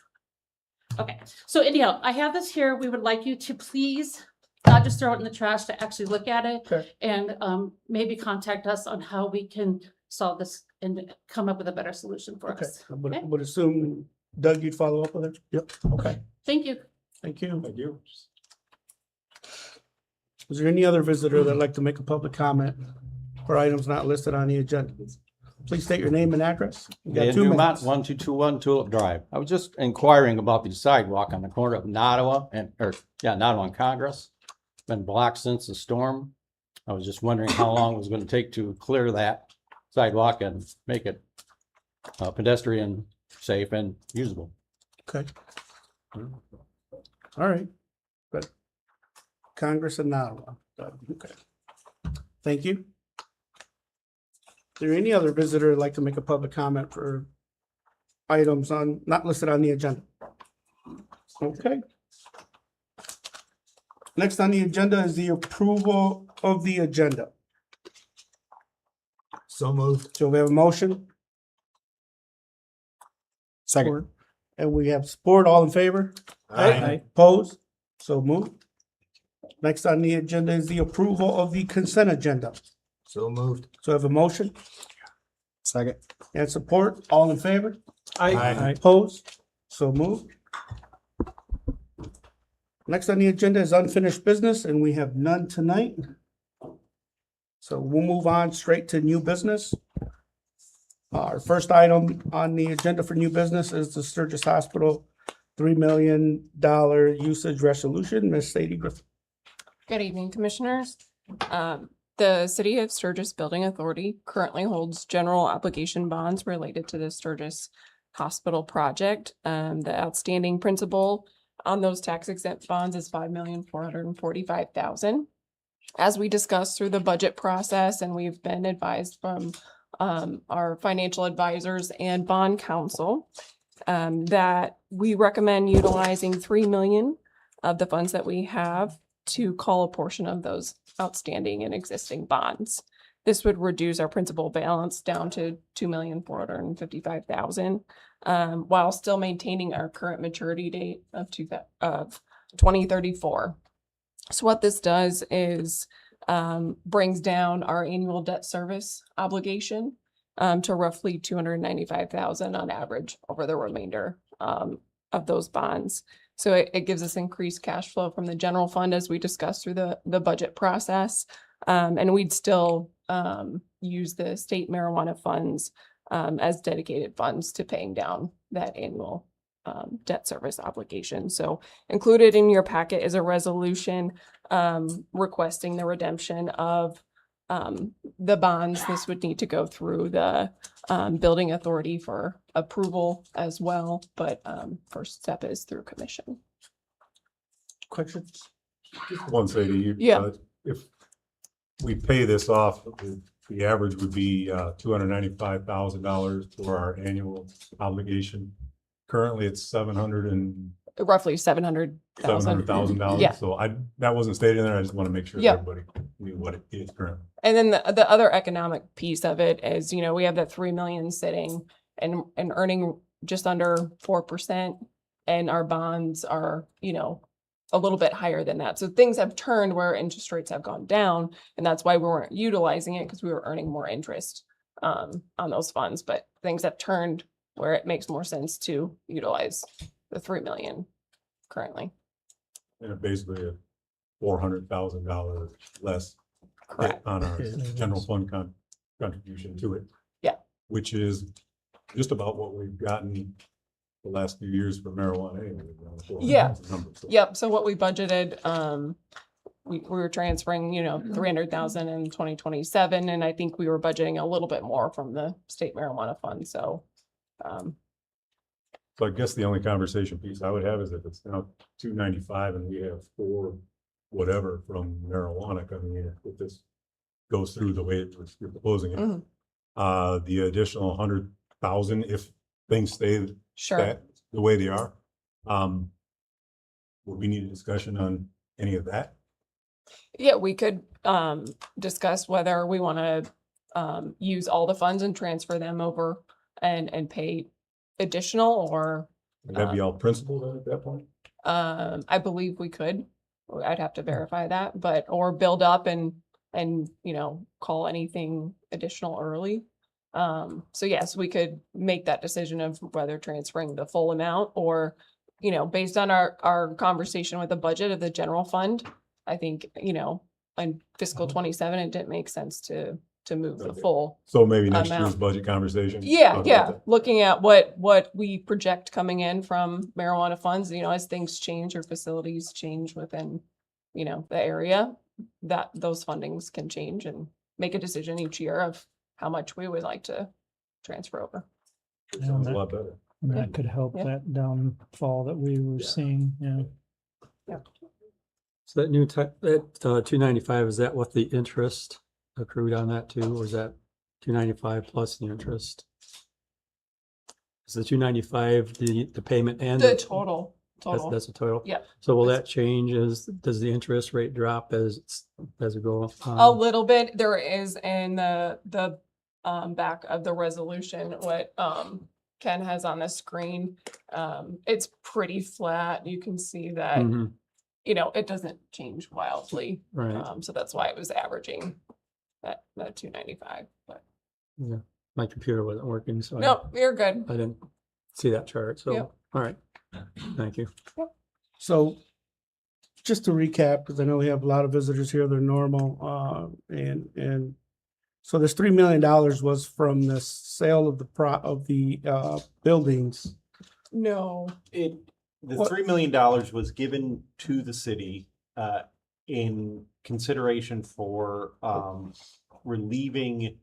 Okay, so anyhow, I have this here. We would like you to please not just throw it in the trash, to actually look at it. Okay. And maybe contact us on how we can solve this and come up with a better solution for Okay, us. I Okay. would assume, Doug, you'd follow up with it? Yep. Okay, Thank you. thank you. Thank you. Is there any other visitor that'd like to make a public comment for items not listed on the agenda? Please state your name and address. You got Dan 2 Dumont, minutes. 1221 Tulip Drive. I was just inquiring about the sidewalk on the corner of Nottawa Nottawa and Congress. It's been blocked since the storm. I was just wondering how long it was going to take to clear that sidewalk and make it pedestrian safe and usable. Okay. All right. Good. Congress and Ottawa. Okay. Thank you. Is there any other visitor who'd like to make a public comment for items not listed on the agenda? Okay. Next on the agenda is the approval of the agenda. So moved. So we have a motion. Second. And we have support. All in favor? Aye. Opposed? So moved. Next on the agenda is the approval of the consent agenda. So moved. So I have a motion Second. and support. All in favor? Aye. Opposed? So moved. Next on the agenda is unfinished business, and we have none tonight. So we'll move on straight to new business. Our first item on the agenda for new business is the Sturgis Hospital $3 million usage resolution. Ms. Sadie Griffin. Good evening, Commissioners. The City of Sturgis Building Authority currently holds general obligation bonds related to the Sturgis Hospital project. The outstanding principal on those tax exempt bonds is $5,445,000. As we discussed through the budget process, and we've been advised from our financial advisors and bond counsel, that we recommend utilizing $3 million of the funds that we have to call a portion of those outstanding and existing bonds. This would reduce our principal balance down to $2,455,000, while still maintaining our current maturity date of 2034. So what this does is brings down our annual debt service obligation to roughly $295,000 on average over the remainder of those bonds. So it gives us increased cash flow from the general fund as we discussed through the budget process. And we'd still use the state marijuana funds as dedicated funds to paying down that annual debt service obligation. So included in your packet is a resolution requesting the redemption of the bonds. This would need to go through the building authority for approval as well, but first step is through commission. Questions? Just one say to you. Yeah. If we pay this off, the average would be $295,000 for our annual obligation. Currently, it's Roughly $700,000. $700,000. Yeah. So that wasn't stated in there. I just want to make sure Yeah. everybody knew what it is currently. And then the other economic piece of it is, you know, we have that 3 million sitting and earning just under 4%, and our bonds are, you know, a little bit higher than that. So things have turned where interest rates have gone down, and that's why we weren't utilizing it, because we were earning more interest on those funds. But things have turned where it makes more sense to utilize the 3 million currently. And basically a $400,000 less hit on our general fund contribution to it. Yeah. Which is just about what we've gotten the last few years for marijuana anyway. Yeah. Numbers, so. Yep. So what we budgeted, we were transferring, you know, 300,000 in 2027, and I think we were budgeting a little bit more from the state marijuana fund. So, So I guess the only conversation piece I would have is if it's now 295 and we have 4 whatever from marijuana coming in, if this goes through the way you're proposing it. Mhm. The additional 100,000, if things stay sure. the way they are, would we need a discussion on any of that? Yeah, we could discuss whether we want to use all the funds and transfer them over and pay additional, or Would that be all principal then at that point? I believe we could. I'd have to verify that, but or build up and you know, call anything additional early. So yes, we could make that decision of whether transferring the full amount, or, you know, based on our conversation with the budget of the general fund, I think, you know, in fiscal 27, it didn't make sense to move the Okay. full. So maybe next amount. year's budget conversation? Yeah, talk about yeah. that. Looking at what we project coming in from marijuana funds, you know, as things change or facilities change within, you know, the area, that those fundings can change, and make a decision each year of how much we would like to transfer over. It sounds a lot better. That could help Yeah. that downfall that we were seeing, yeah. So that new type, that 295, is that what the interest accrued on that too, or is that 295 plus the interest? Is the 295 the payment and The total. That's a total? Yeah. So will that change does the interest rate drop as we go A little bit. There is in the back of the resolution what Ken has on the screen. It's pretty flat. You can see that, Mhm. you know, it doesn't change wildly. Right. So that's why it was averaging that 295. But Yeah. My computer wasn't working, so no, you're good. I didn't see that chart. So, Yep. all right. Thank you. So just to recap, because I know we have a lot of visitors here, they're normal, and so this $3 million was from the sale of the buildings. No. The What- $3 million was given to the city in consideration for relieving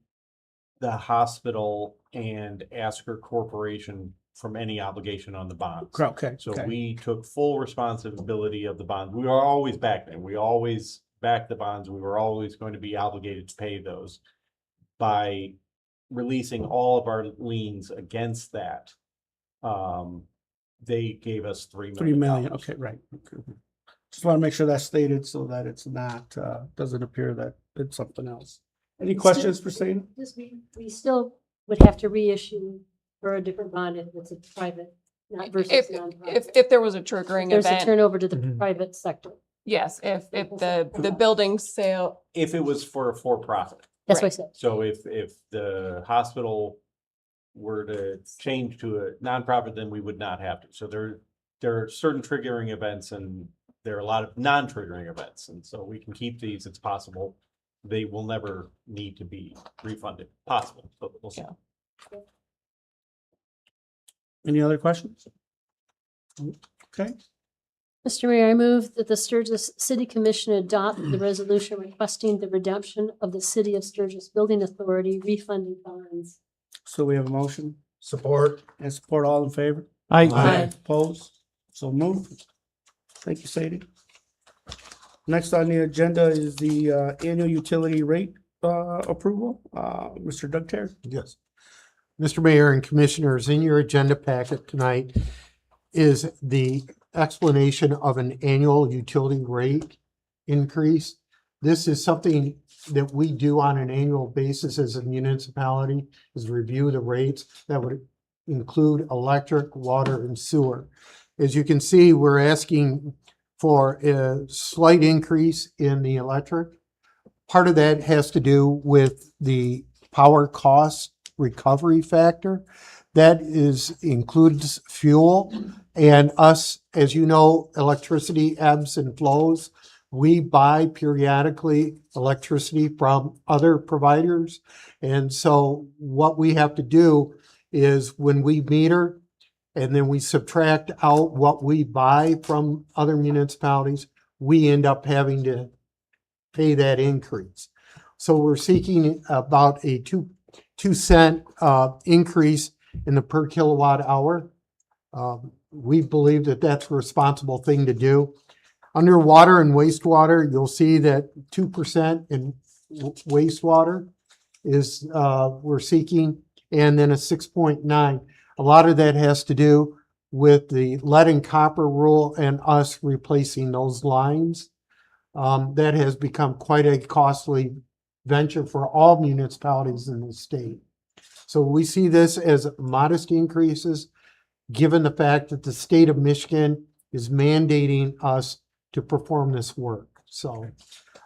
the hospital and Asker Corporation from any obligation on the bonds. Okay. So okay. we took full responsibility of the bonds. We were always back then. We always backed the bonds. We were always going to be obligated to pay those. By releasing all of our liens against that, they gave us $3 million. 3 million, okay, right. Okay. Just want to make sure that's stated so that it's not, doesn't appear that it's something else. Any questions for Sadie? We still would have to reissue for a different bond if it's a private, not versus If nonprofit. if there was a triggering There's a event, turnover to the Mhm. private sector. yes, if the building sale, If it was for a for-profit. That's what I Right. said. So if the hospital were to change to a nonprofit, then we would not have to. So there are certain triggering events, and there are a lot of non-triggering events. And so we can keep these, it's possible. they will never need to be refunded, possible, but we'll see. Yeah. Any other questions? Okay, Mr. Mayor, I move that the Sturgis City Commission adopt the resolution requesting the redemption of the City of Sturgis Building Authority refunding bonds. so we have a motion Support. and support. All in favor? Aye. Opposed? So moved. Thank you, Sadie. Next on the agenda is the annual utility rate approval. Mr. Doug Terry. Yes. Mr. Mayor and Commissioners, in your agenda packet tonight is the explanation of an annual utility rate increase. This is something that we do on an annual basis as a municipality, is review the rates. That would include electric, water, and sewer. As you can see, we're asking for a slight increase in the electric. Part of that has to do with the power cost recovery factor. That includes fuel, and us, as you know, electricity ebbs and flows. We buy periodically electricity from other providers. And so what we have to do is when we meter and then we subtract out what we buy from other municipalities, we end up having to pay that increase. So we're seeking about a 2 cent increase in the per kilowatt hour. We believe that that's a responsible thing to do. Under water and wastewater, you'll see that 2% in wastewater is we're seeking, and then a 6.9. A lot of that has to do with the lead and copper rule and us replacing those lines. That has become quite a costly venture for all municipalities in the state. So we see this as modest increases, given the fact that the state of Michigan is mandating us to perform this work. So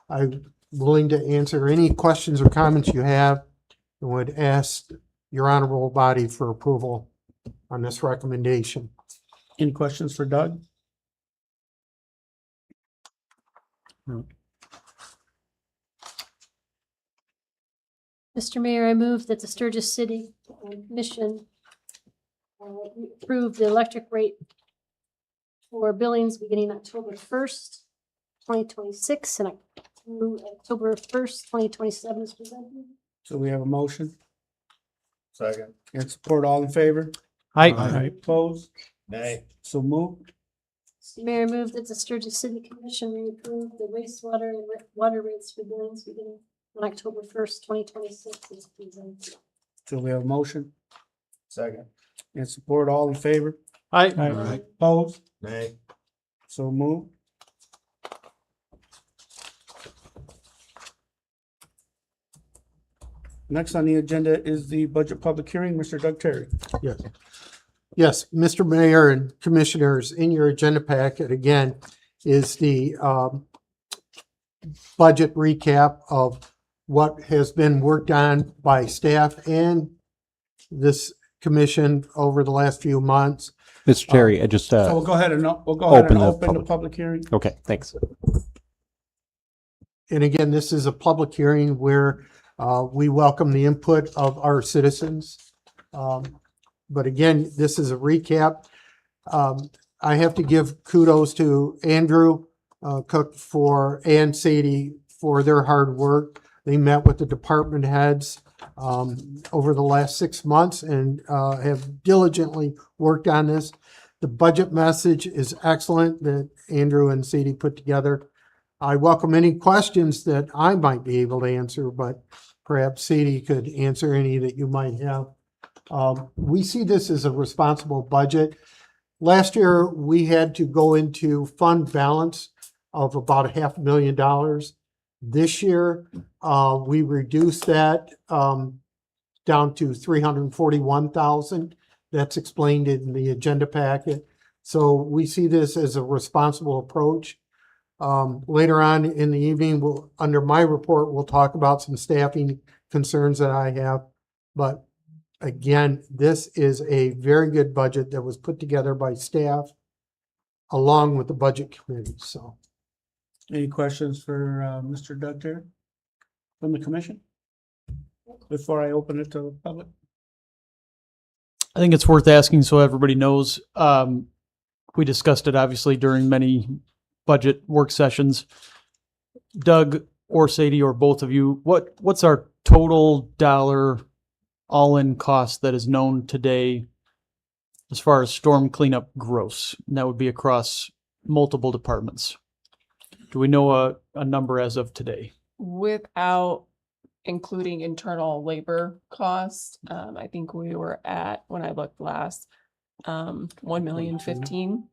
I'm willing to answer any questions or comments you have and would ask your honorable body for approval on this recommendation. Any questions for Doug? Mr. Mayor, I move that the Sturgis City Commission approve the electric rate for billings beginning October 1st, 2026 and through October 1st, 2027 is presented. So we have a motion Second. and support. All in favor? Aye. Opposed? Nay. So moved. Mr. Mayor, I move that the Sturgis City Commission reapprove the wastewater and water rates for billings beginning on October 1st, 2026 is presented. So we have a motion Second. and support. All in favor? Aye. Opposed? Nay. So moved. Next on the agenda is the budget public hearing. Mr. Doug Terry. Yes. Yes, Mr. Mayor and Commissioners, in your agenda packet, again, is the budget recap of what has been worked on by staff and this commission over the last few months. Mr. Terry, I just, So we'll go ahead and open the public- public hearing. okay, thanks. And again, this is a public hearing where we welcome the input of our citizens. But again, this is a recap. I have to give kudos to Andrew Cook and Sadie for their hard work. They met with the department heads over the last 6 months and have diligently worked on this. The budget message is excellent that Andrew and Sadie put together. I welcome any questions that I might be able to answer, but perhaps Sadie could answer any that you might have. We see this as a responsible budget. Last year, we had to go into fund balance of about $500,000. This year, we reduced that down to $341,000. That's explained in the agenda packet. So we see this as a responsible approach. Later on in the evening, under my report, we'll talk about some staffing concerns that I have. But again, this is a very good budget that was put together by staff along with the budget committee. So Any questions for Mr. Doug Terry? from the commission? Before I open it to the public? I think it's worth asking so everybody knows. We discussed it obviously during many budget work sessions. Doug or Sadie or both of you, what's our total dollar all-in cost that is known today as far as storm cleanup gross? And that would be across multiple departments. Do we know a number as of today? Without including internal labor costs, I think we were at, when I looked last, 1,015,000.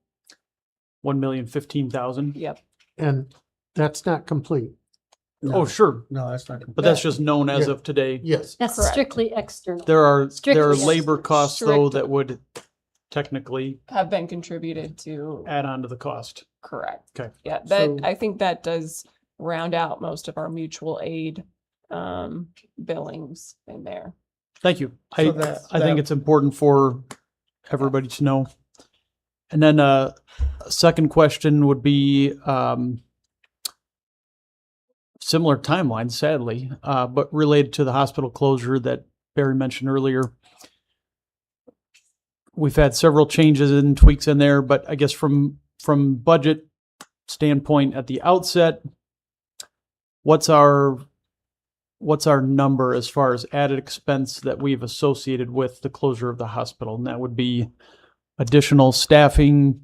1,015,000? Yep. And that's not complete. Oh, sure. No, that's not. But that's just known as Yeah. of today. Yes. That's Correct. strictly external. There are Strictly labor costs though Strict- that would technically Have been contributed to, add on to the cost. correct. Okay. Yeah, that, So- I think that does round out most of our mutual aid, billings in there. Thank you. So I think it's important for everybody to know. And then a second question would be similar timeline, sadly, but related to the hospital closure that Barry mentioned earlier. We've had several changes and tweaks in there, but I guess from budget standpoint at the outset, what's our number as far as added expense that we've associated with the closure of the hospital? And that would be additional staffing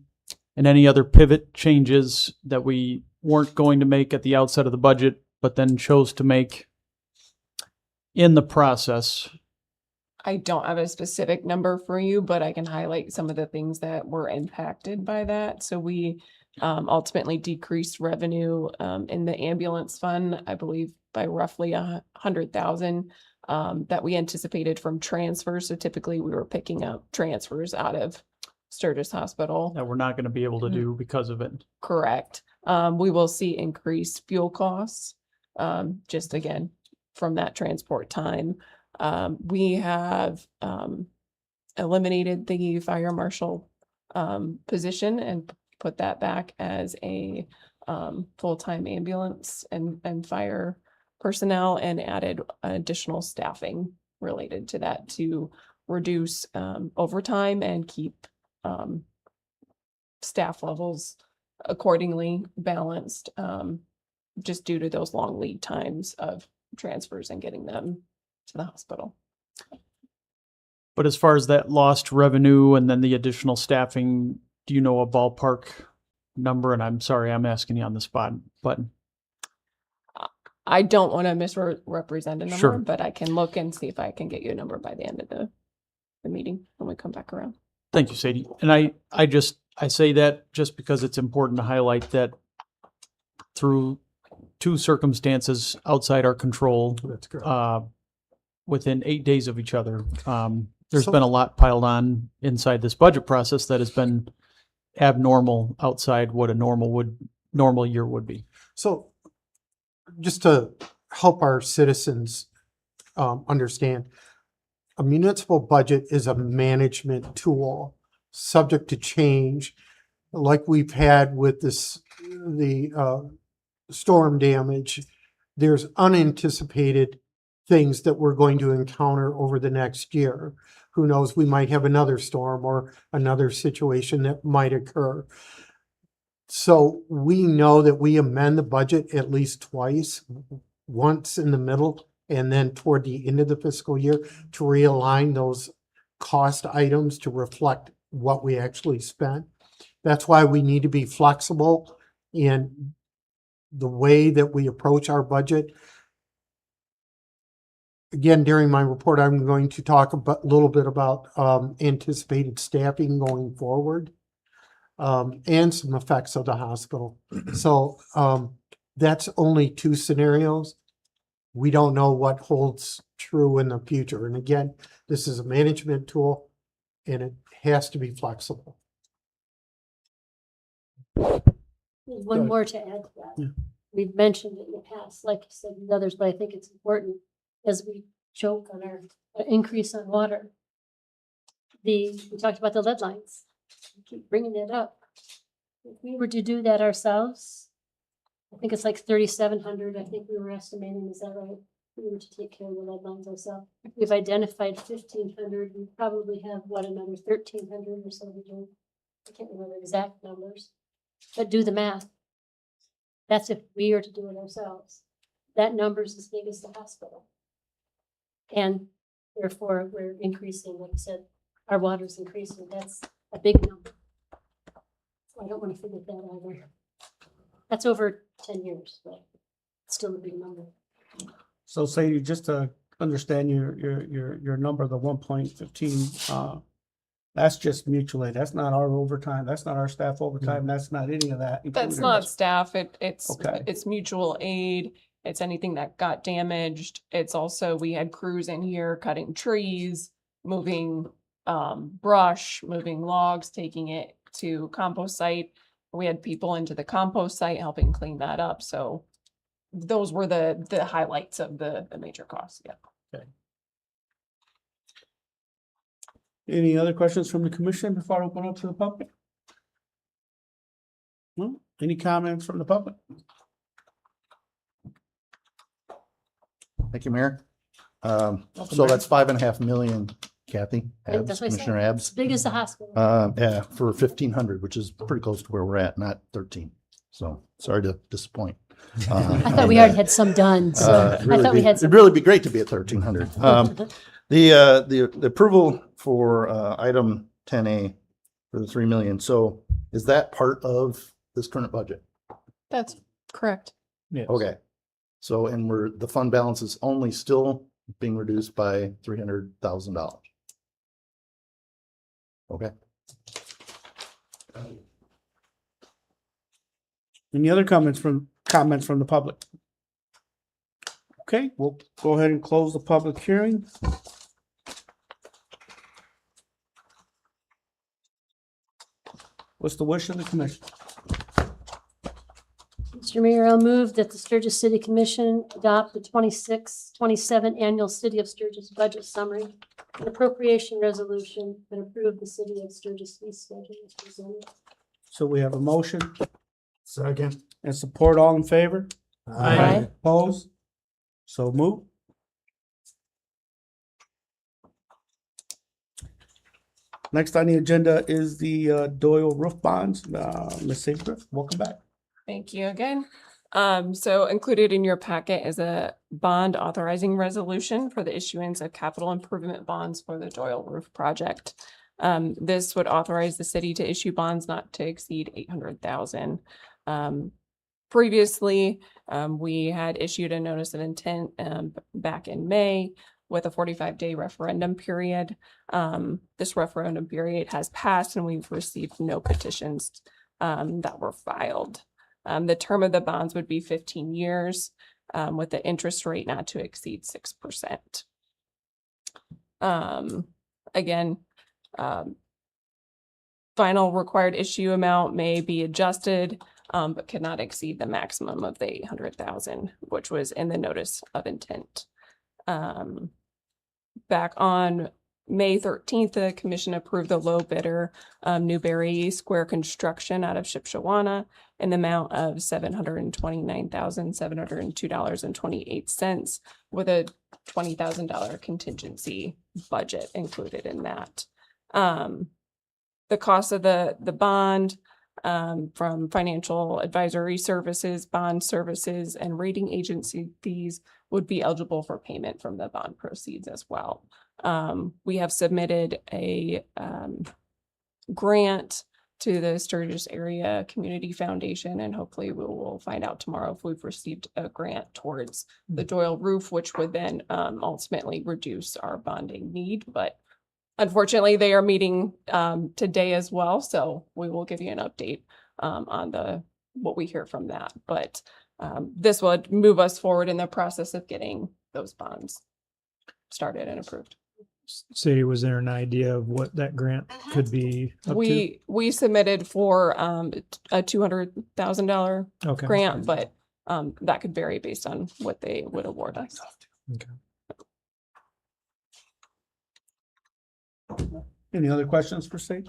and any other pivot changes that we weren't going to make at the outset of the budget, but then chose to make in the process. I don't have a specific number for you, but I can highlight some of the things that were impacted by that. So we ultimately decreased revenue in the ambulance fund, I believe, by roughly 100,000 that we anticipated from transfers. So typically we were picking up transfers out of Sturgis Hospital. That we're not going to be able to do because of it. Correct. We will see increased fuel costs, just again, from that transport time. We have eliminated the fire marshal position and put that back as a full-time ambulance and fire personnel, and added additional staffing related to that to reduce overtime and keep staff levels accordingly balanced, just due to those long lead times of transfers and getting them to the hospital. But as far as that lost revenue and then the additional staffing, do you know a ballpark number? And I'm sorry, I'm asking you on the spot, but I don't want to misrepresent a number, Sure. but I can look and see if I can get you a number by the end of the meeting when we come back around. thank you, Sadie. And I say that just because it's important to highlight that through two circumstances outside our control, That's correct. within 8 days of each other, there's So- been a lot piled on inside this budget process that has been abnormal outside what a normal year would be. So just to help our citizens understand, a municipal budget is a management tool subject to change, like we've had with the storm damage. There's unanticipated things that we're going to encounter over the next year. Who knows, we might have another storm or another situation that might occur. So we know that we amend the budget at least twice, once in the middle and then toward the end of the fiscal year to realign those cost items to reflect what we actually spent. That's why we need to be flexible in the way that we approach our budget. Again, during my report, I'm going to talk a little bit about anticipated staffing going forward, and some effects of the hospital. So that's only two scenarios. We don't know what holds true in the future. And again, this is a management tool and it has to be flexible. One more to add to that. We've mentioned it in the past, like you said, and others, but I think it's important as we choke on our increase on water. We talked about the lead lines. We keep bringing it up. If we were to do that ourselves, I think it's like 3,700, I think we were estimating, is that right? We were to take care of the lead lines ourselves. We've identified 1,500, we probably have, what, another 1,300 or so to do. I can't remember the exact numbers, but do the math. That's if we are to do it ourselves. That number's as big as the hospital. And therefore, we're increasing, like I said, our water's increasing, that's a big number. So I don't want to forget that either. That's over 10 years, but it's still a big number. So say, just to understand your number, the 1.15, that's just mutual aid. That's not our overtime. That's not our staff overtime. That's not any of that. That's included. not staff. It's Okay. it's mutual aid. It's anything that got damaged. It's also, we had crews in here cutting trees, moving brush, moving logs, taking it to compost site. We had people into the compost site helping clean that up. So those were the highlights of the major costs. Yeah. Any other questions from the commission before I open up to the public? No? Any comments from the public? Thank you, Mayor. So Mayor. that's 5.5 million, Kathy, Right, Abs, that's what I said. Commissioner As Abs. big as the hospital. Yeah, for 1,500, which is pretty close to where we're at, not 13. So sorry to disappoint. I thought we already had some done, so I thought we had some. It'd really be great to be at 1,300. The approval for item 10A for the 3 million. So is that part of this current budget? That's correct. Okay. So, and the fund balance is only still being reduced by $300,000. Okay. Any other comments from the public? Okay, we'll go ahead and close the public hearing. What's the wish of the commission? Mr. Mayor, I'll move that the Sturgis City Commission adopt the 26-27 annual City of Sturgis budget summary and appropriation resolution and approve the City of Sturgis lease schedule as presented. So we have a motion Second. and support. All in favor? Aye. Opposed? So move. Next on the agenda is the Doyle roof bonds. Ms. Sagebrush, welcome back. Thank you again. So included in your packet is a bond authorizing resolution for the issuance of capital improvement bonds for the Doyle Roof Project. This would authorize the city to issue bonds not to exceed 800,000. Previously, we had issued a notice of intent back in May with a 45-day referendum period. This referendum period has passed and we've received no petitions that were filed. The term of the bonds would be 15 years with the interest rate not to exceed 6%. Again, final required issue amount may be adjusted, but cannot exceed the maximum of the 800,000, which was in the notice of intent. Back on May 13th, the commission approved the low bidder, Newberry Square Construction out of Shipshawana in the amount of $729,702.28 with a $20,000 contingency budget included in that. The cost of the bond from financial advisory services, bond services, and rating agency fees would be eligible for payment from the bond proceeds as well. We have submitted a grant to the Sturgis Area Community Foundation, and hopefully we will find out tomorrow if we've received a grant towards the Doyle roof, which would then ultimately reduce our bonding need. But unfortunately, they are meeting today as well, so we will give you an update on what we hear from that. But this would move us forward in the process of getting those bonds started and approved. Say, was there an idea of what that grant could be up to? We submitted for a $200,000 Okay. grant, but that could vary based on what they would award us. Okay. Any other questions for Sage?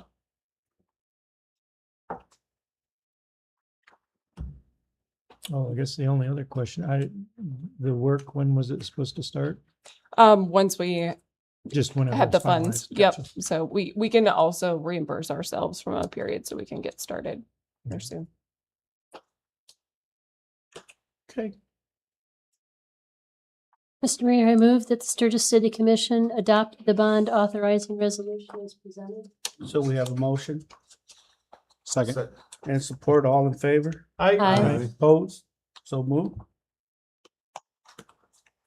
Oh, I guess the only other question, the work, when was it supposed to start? Once we Just when it have was the funds, finalized. yep. Gotcha. So we can also reimburse ourselves from a period so we can get started there soon. Okay. Mr. Mayor, I move that the Sturgis City Commission adopt the bond authorizing resolution as presented. So we have a motion Second. and support. All in favor? Aye. Opposed? So move.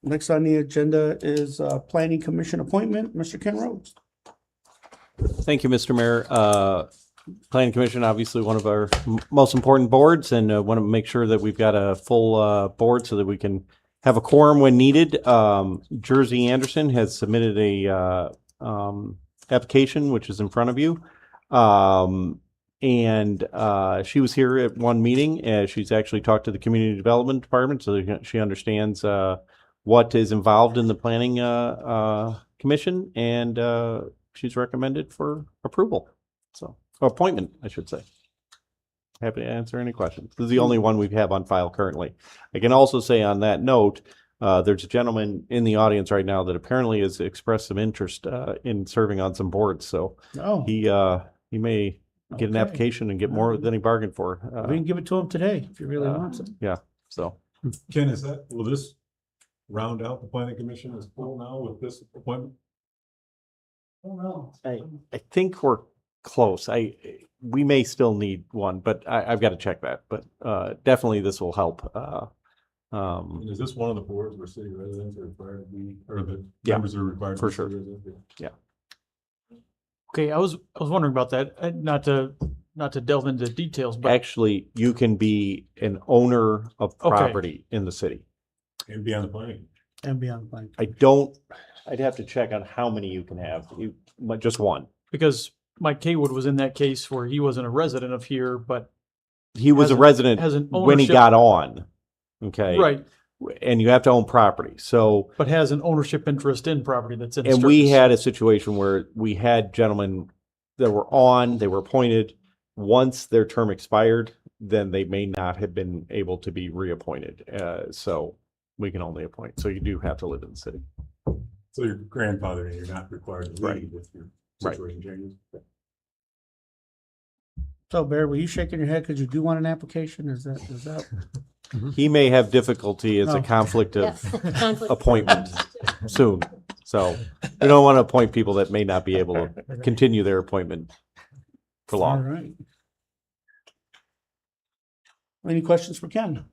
Next on the agenda is Planning Commission appointment. Mr. Ken Rhodes. Thank you, Mr. Mayor. Planning Commission, obviously one of our most important boards, and want to make sure that we've got a full board so that we can have a quorum when needed. Jersey Anderson has submitted a application, which is in front of you. And she was here at one meeting, and she's actually talked to the Community Development Department, so she understands what is involved in the Planning Commission, and she's recommended for approval. So, appointment, I should say. Happy to answer any questions. This is the only one we have on file currently. I can also say on that note, there's a gentleman in the audience right now that apparently has expressed some interest in serving on some boards. So Oh, he may get an Okay. application and get more than he bargained for. we can give it to him today if he really wants it. Yeah. So Ken, will this round out the planning commission as full now with this appointment? I think we're close. We may still need one, but I've got to check that. But definitely this will help. And is this one of the boards where city residents are required to be, or the Yeah, members are required to for be sure. city residents? Yeah. Okay, I was wondering about that. Not to delve into details, but Actually, you can be an owner of Okay. property in the city. And be on the planning. And beyond planning. I'd have to check on how many you can have. Just one. because Mike Kaywood was in that case where he wasn't a resident of here, but He was a Has an- resident has an when he ownership- got on. Okay. right, And you have to own property. So, but has an ownership interest in property that's in. and we Sturgis. had a situation where we had gentlemen that were on, they were appointed. Once their term expired, then they may not have been able to be reappointed. So we can only appoint. So you do have to live in the city. So your grandfather, and you're not required to Right. leave if your Right. situation changes. So Barry, were you shaking your head because you do want an application? Is that? He may have difficulty as a Oh. conflict of Yeah, conflict. appointment soon. So we don't want to appoint people that may not be able to continue their appointment for All long. right. Any questions for Ken?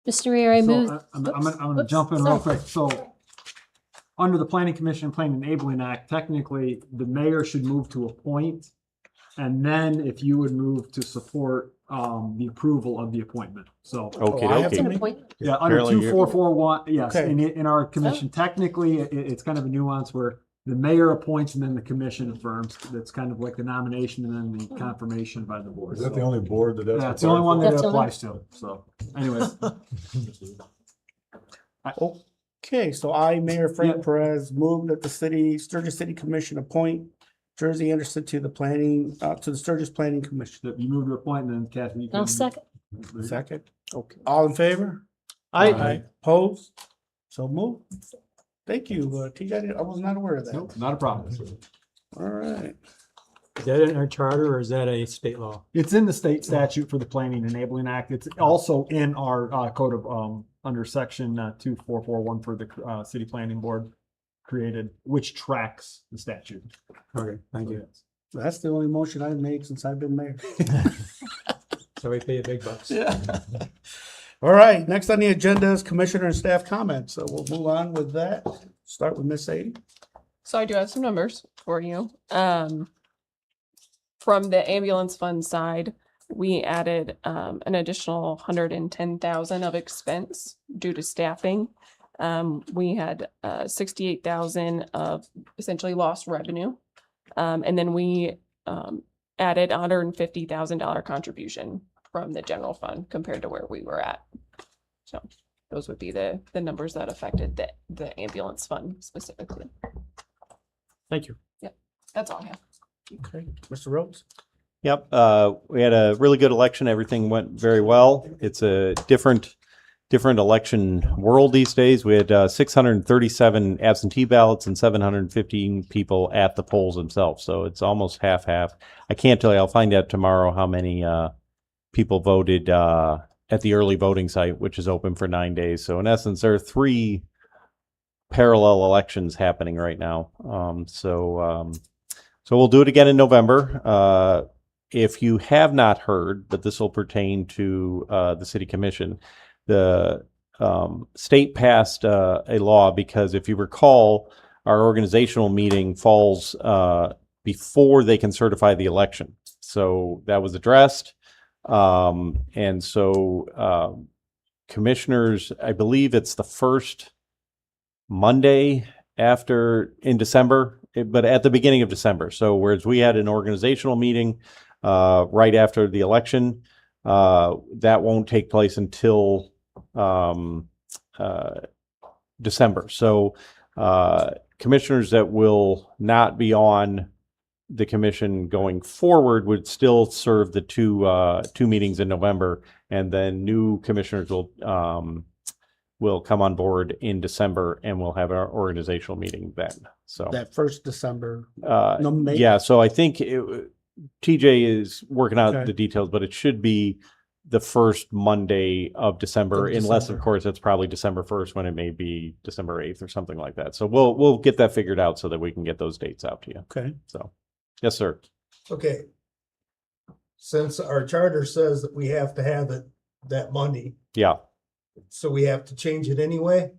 Mr. Mayor, I So, move. I'm gonna Whoops, jump in real sorry. quick. So under the Planning Commission Planning Enabling Act, technically, the mayor should move to appoint. And then if you would move to support the approval of the appointment. So, Okay, I have It's an okay. appointment. yeah, under Apparently you're- 2441, yes, Okay. in our commission, technically, it's kind of a nuance where the mayor appoints and then the commission affirms. That's kind of like the nomination and then the confirmation by the board. Is that the So, only board that that's? yeah, it's the only one that That's it the only- applies to. So anyways, Okay, so I, Mayor Frank Yeah. Perez, move that the Sturgis City Commission appoint Jersey Anderson to the Sturgis Planning Commission. that you move to appoint, and then Kathy, you can. I'll second. Second. Okay. All in favor? I Opposed? So move. Thank you, TJ. I was not aware of that. Nope, not a problem. All right. Is that in our charter or is that a state law? It's in the state statute for the Planning Enabling Act. It's also in our code of, under section 2441 for the city planning board created, which tracks the statute. Okay, thank you. That's the only motion I've made since I've been mayor. So we pay you big bucks. All right, next on the agenda is commissioner and staff comments. So we'll move on with that. Start with Miss Sadie. So I do have some numbers for you. From the ambulance fund side, we added an additional 110,000 of expense due to staffing. We had 68,000 of essentially lost revenue. And then we added $150,000 contribution from the general fund compared to where we were at. So those would be the numbers that affected the ambulance fund specifically. Thank you. That's all I have. Okay, Mr. Rhodes. Yep, we had a really good election. Everything went very well. It's a different election world these days. We had 637 absentee ballots and 715 people at the polls themselves. So it's almost half. I can't tell you. I'll find out tomorrow how many people voted at the early voting site, which is open for 9 days. So in essence, there are 3 parallel elections happening right now. So we'll do it again in November. If you have not heard, but this will pertain to the city commission, the state passed a law because if you recall, our organizational meeting falls before they can certify the election. So that was addressed. And so commissioners, I believe it's the first Monday in December, but at the beginning of December. So whereas we had an organizational meeting right after the election, that won't take place until December. So commissioners that will not be on the commission going forward would still serve the two meetings in November, and then new commissioners will come on board in December, and we'll have our organizational meeting then. So That first December. No, May. yeah, so I think TJ is working out Okay. the details, but it should be the first Monday of December, unless of course it's probably December 1st when it may be December 8th or something like that. So we'll get that figured out so that we can get those dates out to you. Okay. So, yes, sir. Okay. Since our charter says that we have to have it that Monday, Yeah. so we have to change it anyway.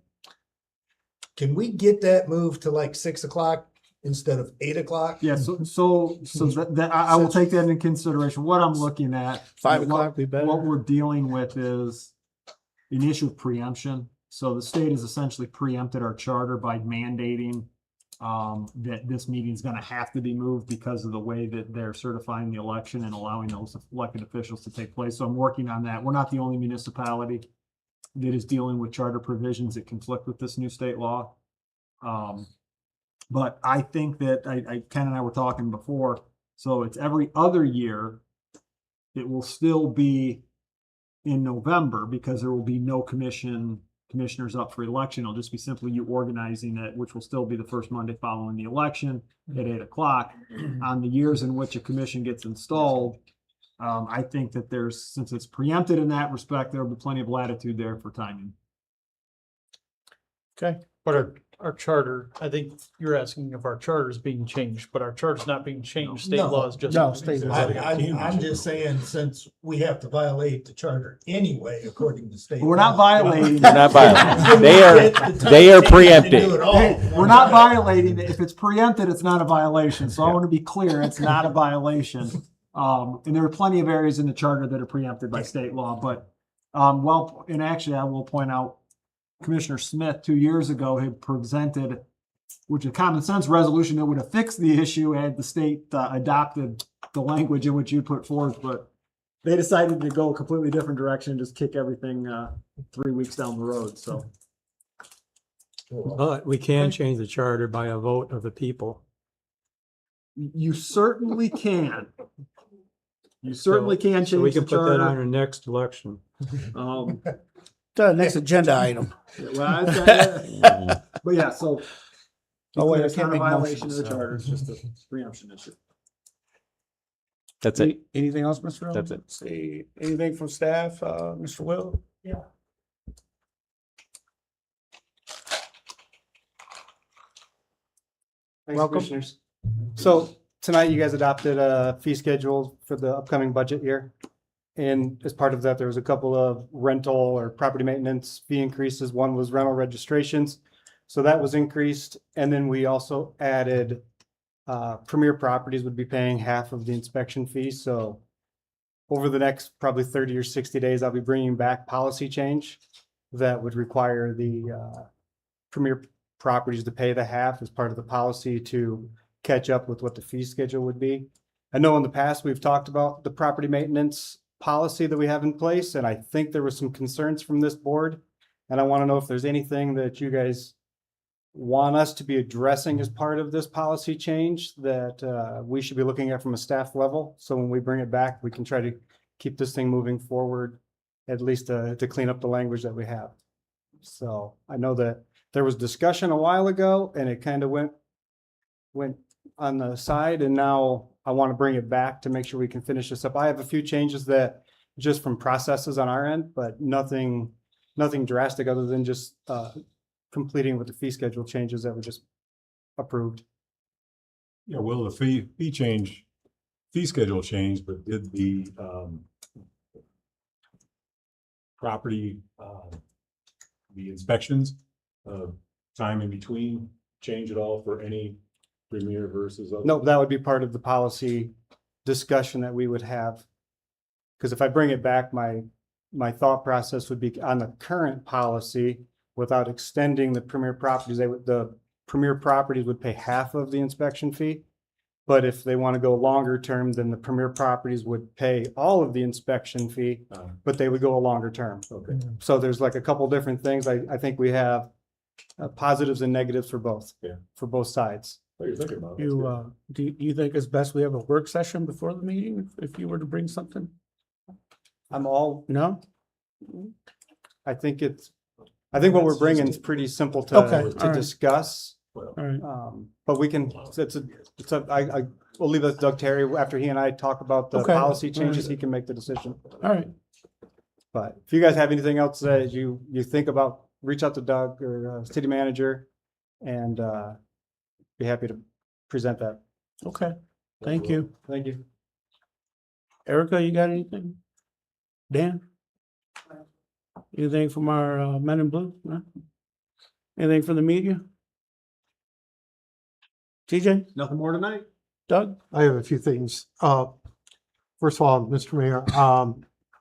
Can we get that moved to like 6 o'clock instead of 8 o'clock? Yeah, so that I will take that into consideration. What I'm looking at. 5 o'clock be better. What we're dealing with is an issue of preemption. So the state has essentially preempted our charter by mandating that this meeting is going to have to be moved because of the way that they're certifying the election and allowing those elected officials to take place. So I'm working on that. We're not the only municipality that is dealing with charter provisions that conflict with this new state law. But I think that Ken and I were talking before, so it's every other year. It will still be in November because there will be no commissioners up for election. It'll just be simply you organizing it, which will still be the first Monday following the election at 8 o'clock. On the years in which a commission gets installed, I think that since it's preempted in that respect, there'll be plenty of latitude there for timing. Okay. But our charter, I think you're asking if our charter is being changed, but our charter's not being changed. State law is just. No, state law. I'm just saying, since we have to violate the charter anyway, according to state. We're not violating. We're not violating. They are preempted. We're not violating it. If it's preempted, it's not a violation. So I want to be clear, it's not a violation. And there are plenty of areas in the charter that are preempted by state law, but and actually I will point out Commissioner Smith 2 years ago had presented, which a common sense resolution that would have fixed the issue had the state adopted the language in which you put forth, but they decided to go a completely different direction and just kick everything 3 weeks down the road. So, But we can change the charter by a vote of the people. you certainly can. You certainly can change So we the can put that on charter. our next election. The next agenda item. But yeah, so wait, I it's not can't a make violation of motions, the so. charter, it's just a preemption issue. That's it. Anything else, Mr. Earl? That's it. See, anything from staff, Mr. Will? Yeah. Thanks, Welcome. Commissioners. So tonight you guys adopted a fee schedule for the upcoming budget year. And as part of that, there was a couple of rental or property maintenance fee increases. One was rental registrations. So that was increased. And then we also added Premier Properties would be paying half of the inspection fee. So over the next probably 30 or 60 days, I'll be bringing back policy change that would require the Premier Properties to pay the half as part of the policy to catch up with what the fee schedule would be. I know in the past, we've talked about the property maintenance policy that we have in place, and I think there were some concerns from this board. And I want to know if there's anything that you guys want us to be addressing as part of this policy change that we should be looking at from a staff level. So when we bring it back, we can try to keep this thing moving forward, at least to clean up the language that we have. So I know that there was discussion a while ago and it kind of went on the side, and now I want to bring it back to make sure we can finish this up. I have a few changes that just from processes on our end, but nothing drastic other than just completing with the fee schedule changes that were just approved. Yeah, well, the fee schedule changed, but did the property, the inspections, time in between change at all for any Premier versus other? No, that would be part of the policy discussion that we would have. Because if I bring it back, my thought process would be on the current policy, without extending the Premier properties, the Premier properties would pay half of the inspection fee. But if they want to go longer term, then the Premier properties would pay all of the inspection fee, but they would go a longer term. Okay. So there's like a couple different things. I think we have positives and negatives for both. Yeah. For both sides. What you're thinking about. Do you think it's best we have a work session before the meeting if you were to bring something? No? I think what we're bringing is pretty simple Okay, to all right. discuss. All right. But we can, we'll leave it to Doug Terry after he and I talk about the Okay. policy changes, All right. he can make the decision. All right. But if you guys have anything else that you think about, reach out to Doug or city manager and be happy to present that. Okay. Thank you. Thank you. Erica, you got anything? Dan? Anything from our men in blue? No? Anything from the media? TJ? Nothing more tonight. Doug? I have a few things. First of all, Mr. Mayor, I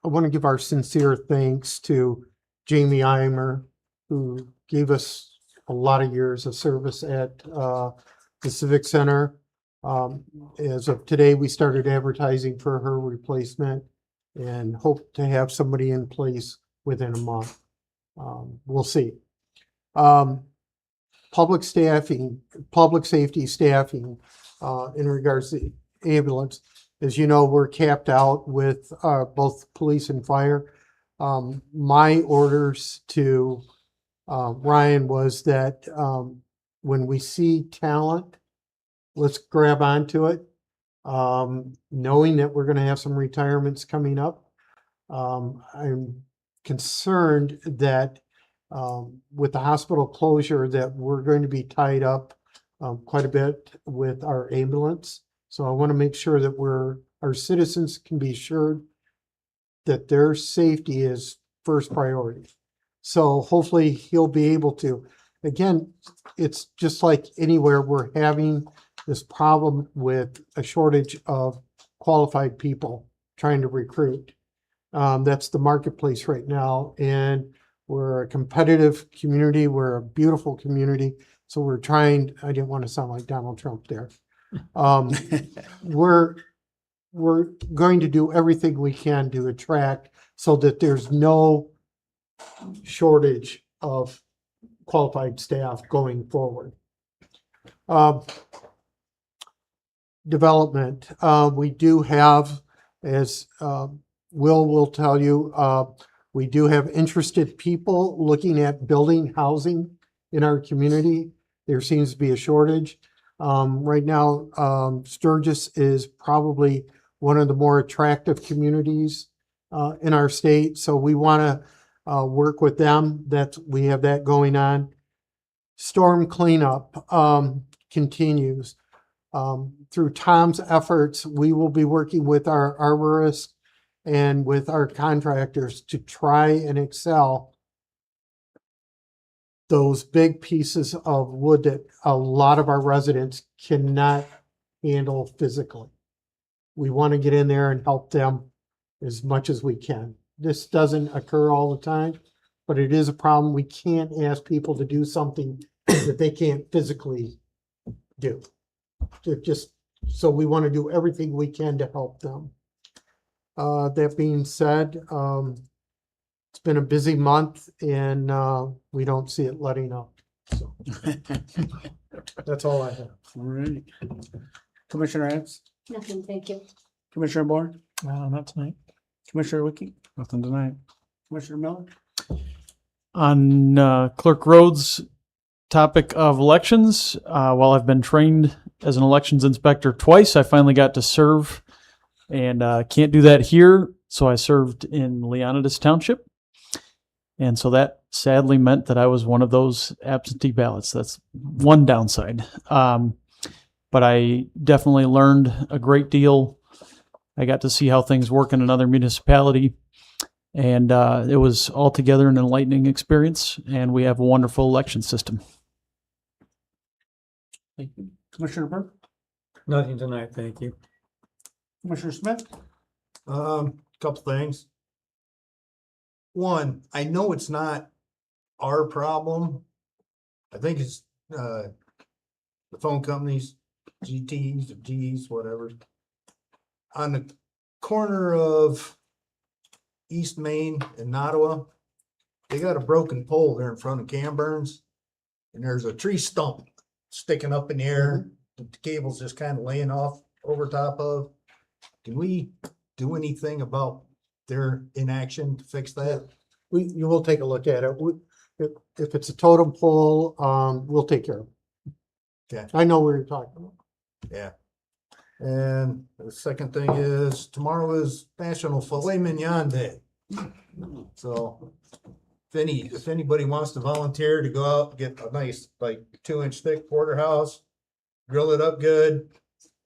want to give our sincere thanks to Jamie Eimer, who gave us a lot of years of service at the Civic Center. As of today, we started advertising for her replacement and hope to have somebody in place within a month. We'll see. Public safety staffing, in regards to ambulance. As you know, we're capped out with both police and fire. My orders to Ryan was that when we see talent, let's grab onto it. Knowing that we're going to have some retirements coming up, I'm concerned that with the hospital closure that we're going to be tied up quite a bit with our ambulance. So I want to make sure that our citizens can be assured that their safety is first priority. So hopefully he'll be able to. Again, it's just like anywhere, we're having this problem with a shortage of qualified people trying to recruit. That's the marketplace right now. And we're a competitive community. We're a beautiful community. So we're trying, I didn't want to sound like Donald Trump there. We're going to do everything we can to attract so that there's no shortage of qualified staff going forward. Development, we do have, as will tell you, we do have interested people looking at building housing in our community. There seems to be a shortage. Right now, Sturgis is probably one of the more attractive communities in our state. So we want to work with them. We have that going on. Storm cleanup continues. Through Tom's efforts, we will be working with our arborists and with our contractors to try and excel those big pieces of wood that a lot of our residents cannot handle physically. We want to get in there and help them as much as we can. This doesn't occur all the time, but it is a problem. We can't ask people to do something that they can't physically do. So we want to do everything we can to help them. That being said, it's been a busy month and we don't see it letting up. So that's all I have. All right. Commissioner Ernst, Nothing, thank you. Commissioner Board, Not tonight. Commissioner Wiki, Nothing tonight. Commissioner Miller. On Clerk Rhodes' topic of elections, while I've been trained as an elections inspector twice, I finally got to serve and can't do that here. So I served in Leonidas Township. And so that sadly meant that I was one of those absentee ballots. That's one downside. But I definitely learned a great deal. I got to see how things work in another municipality. And it was altogether an enlightening experience. And we have a wonderful election system. Thank you. Commissioner Burke, Nothing tonight, thank you. Commissioner Smith. Couple things. One, I know it's not our problem. I think it's the phone companies, GTs or Gs, whatever. On the corner of East Main and Nottawa, they got a broken pole there in front of Camburns. And there's a tree stump sticking up in the air that the cable's just kind of laying off over top of. Can we do anything about their inaction to fix that? You will take a look at it. If it's a totem pole, we'll take care of it. Okay. I know what you're talking about. Yeah. And the second thing is tomorrow is National Filet Mignon Day. So if anybody wants to volunteer to go out and get a nice, like 2-inch thick porterhouse, grill it up good,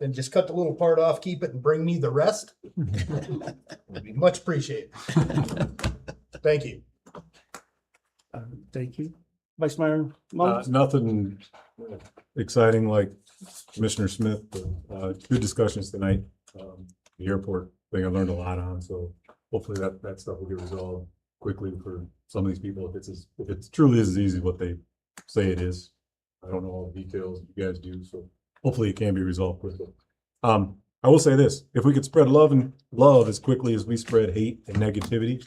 then just cut the little part off, keep it and bring me the rest. Would be much appreciated. Thank you. Thank you. Vice Mayor Mullins. Nothing exciting like Commissioner Smith, but good discussions tonight. The airport thing I learned a lot on, so hopefully that stuff will get resolved quickly for some of these people. If it truly is as easy as what they say it is. I don't know all the details, you guys do, so hopefully it can be resolved quickly. I will say this, if we could spread love as quickly as we spread hate and negativity,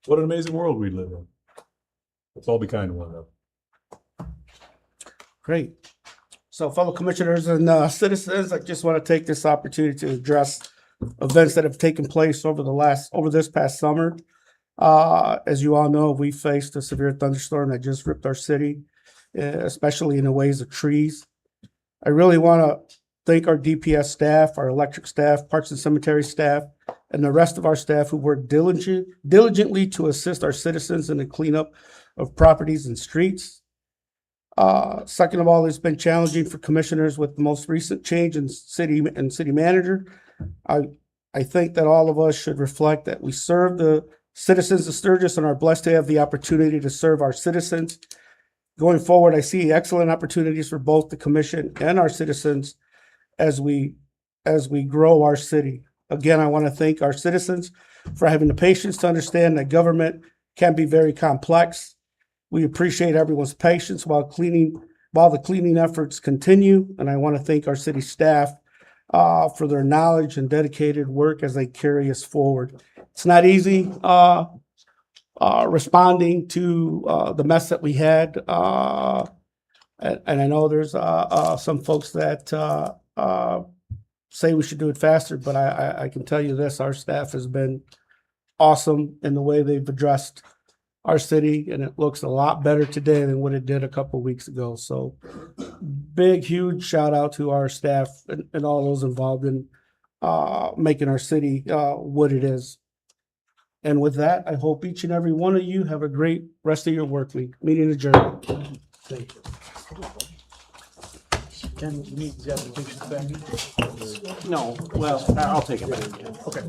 what an amazing world we live in. Let's all be kind to one another. Great. So fellow commissioners and citizens, I just want to take this opportunity to address events that have taken place over this past summer. As you all know, we faced a severe thunderstorm that just ripped our city, especially in the ways of trees. I really want to thank our DPS staff, our electric staff, Parks and Cemetery staff, and the rest of our staff who worked diligently to assist our citizens in the cleanup of properties and streets. Second of all, it's been challenging for commissioners with the most recent change in city manager. I think that all of us should reflect that we serve the citizens of Sturgis and are blessed to have the opportunity to serve our citizens. Going forward, I see excellent opportunities for both the commission and our citizens as we grow our city. Again, I want to thank our citizens for having the patience to understand that government can be very complex. We appreciate everyone's patience while the cleaning efforts continue. And I want to thank our city staff for their knowledge and dedicated work as they carry us forward. It's not easy responding to the mess that we had. And I know there's some folks that say we should do it faster, but I can tell you this, our staff has been awesome in the way they've addressed our city, and it looks a lot better today than what it did a couple of weeks ago. So big, huge shout out to our staff and all those involved in making our city what it is. And with that, I hope each and every one of you have a great rest of your work week. Meeting adjourned. Thank you. Ken, you need the applications back? No, well, I'll take it back. Okay.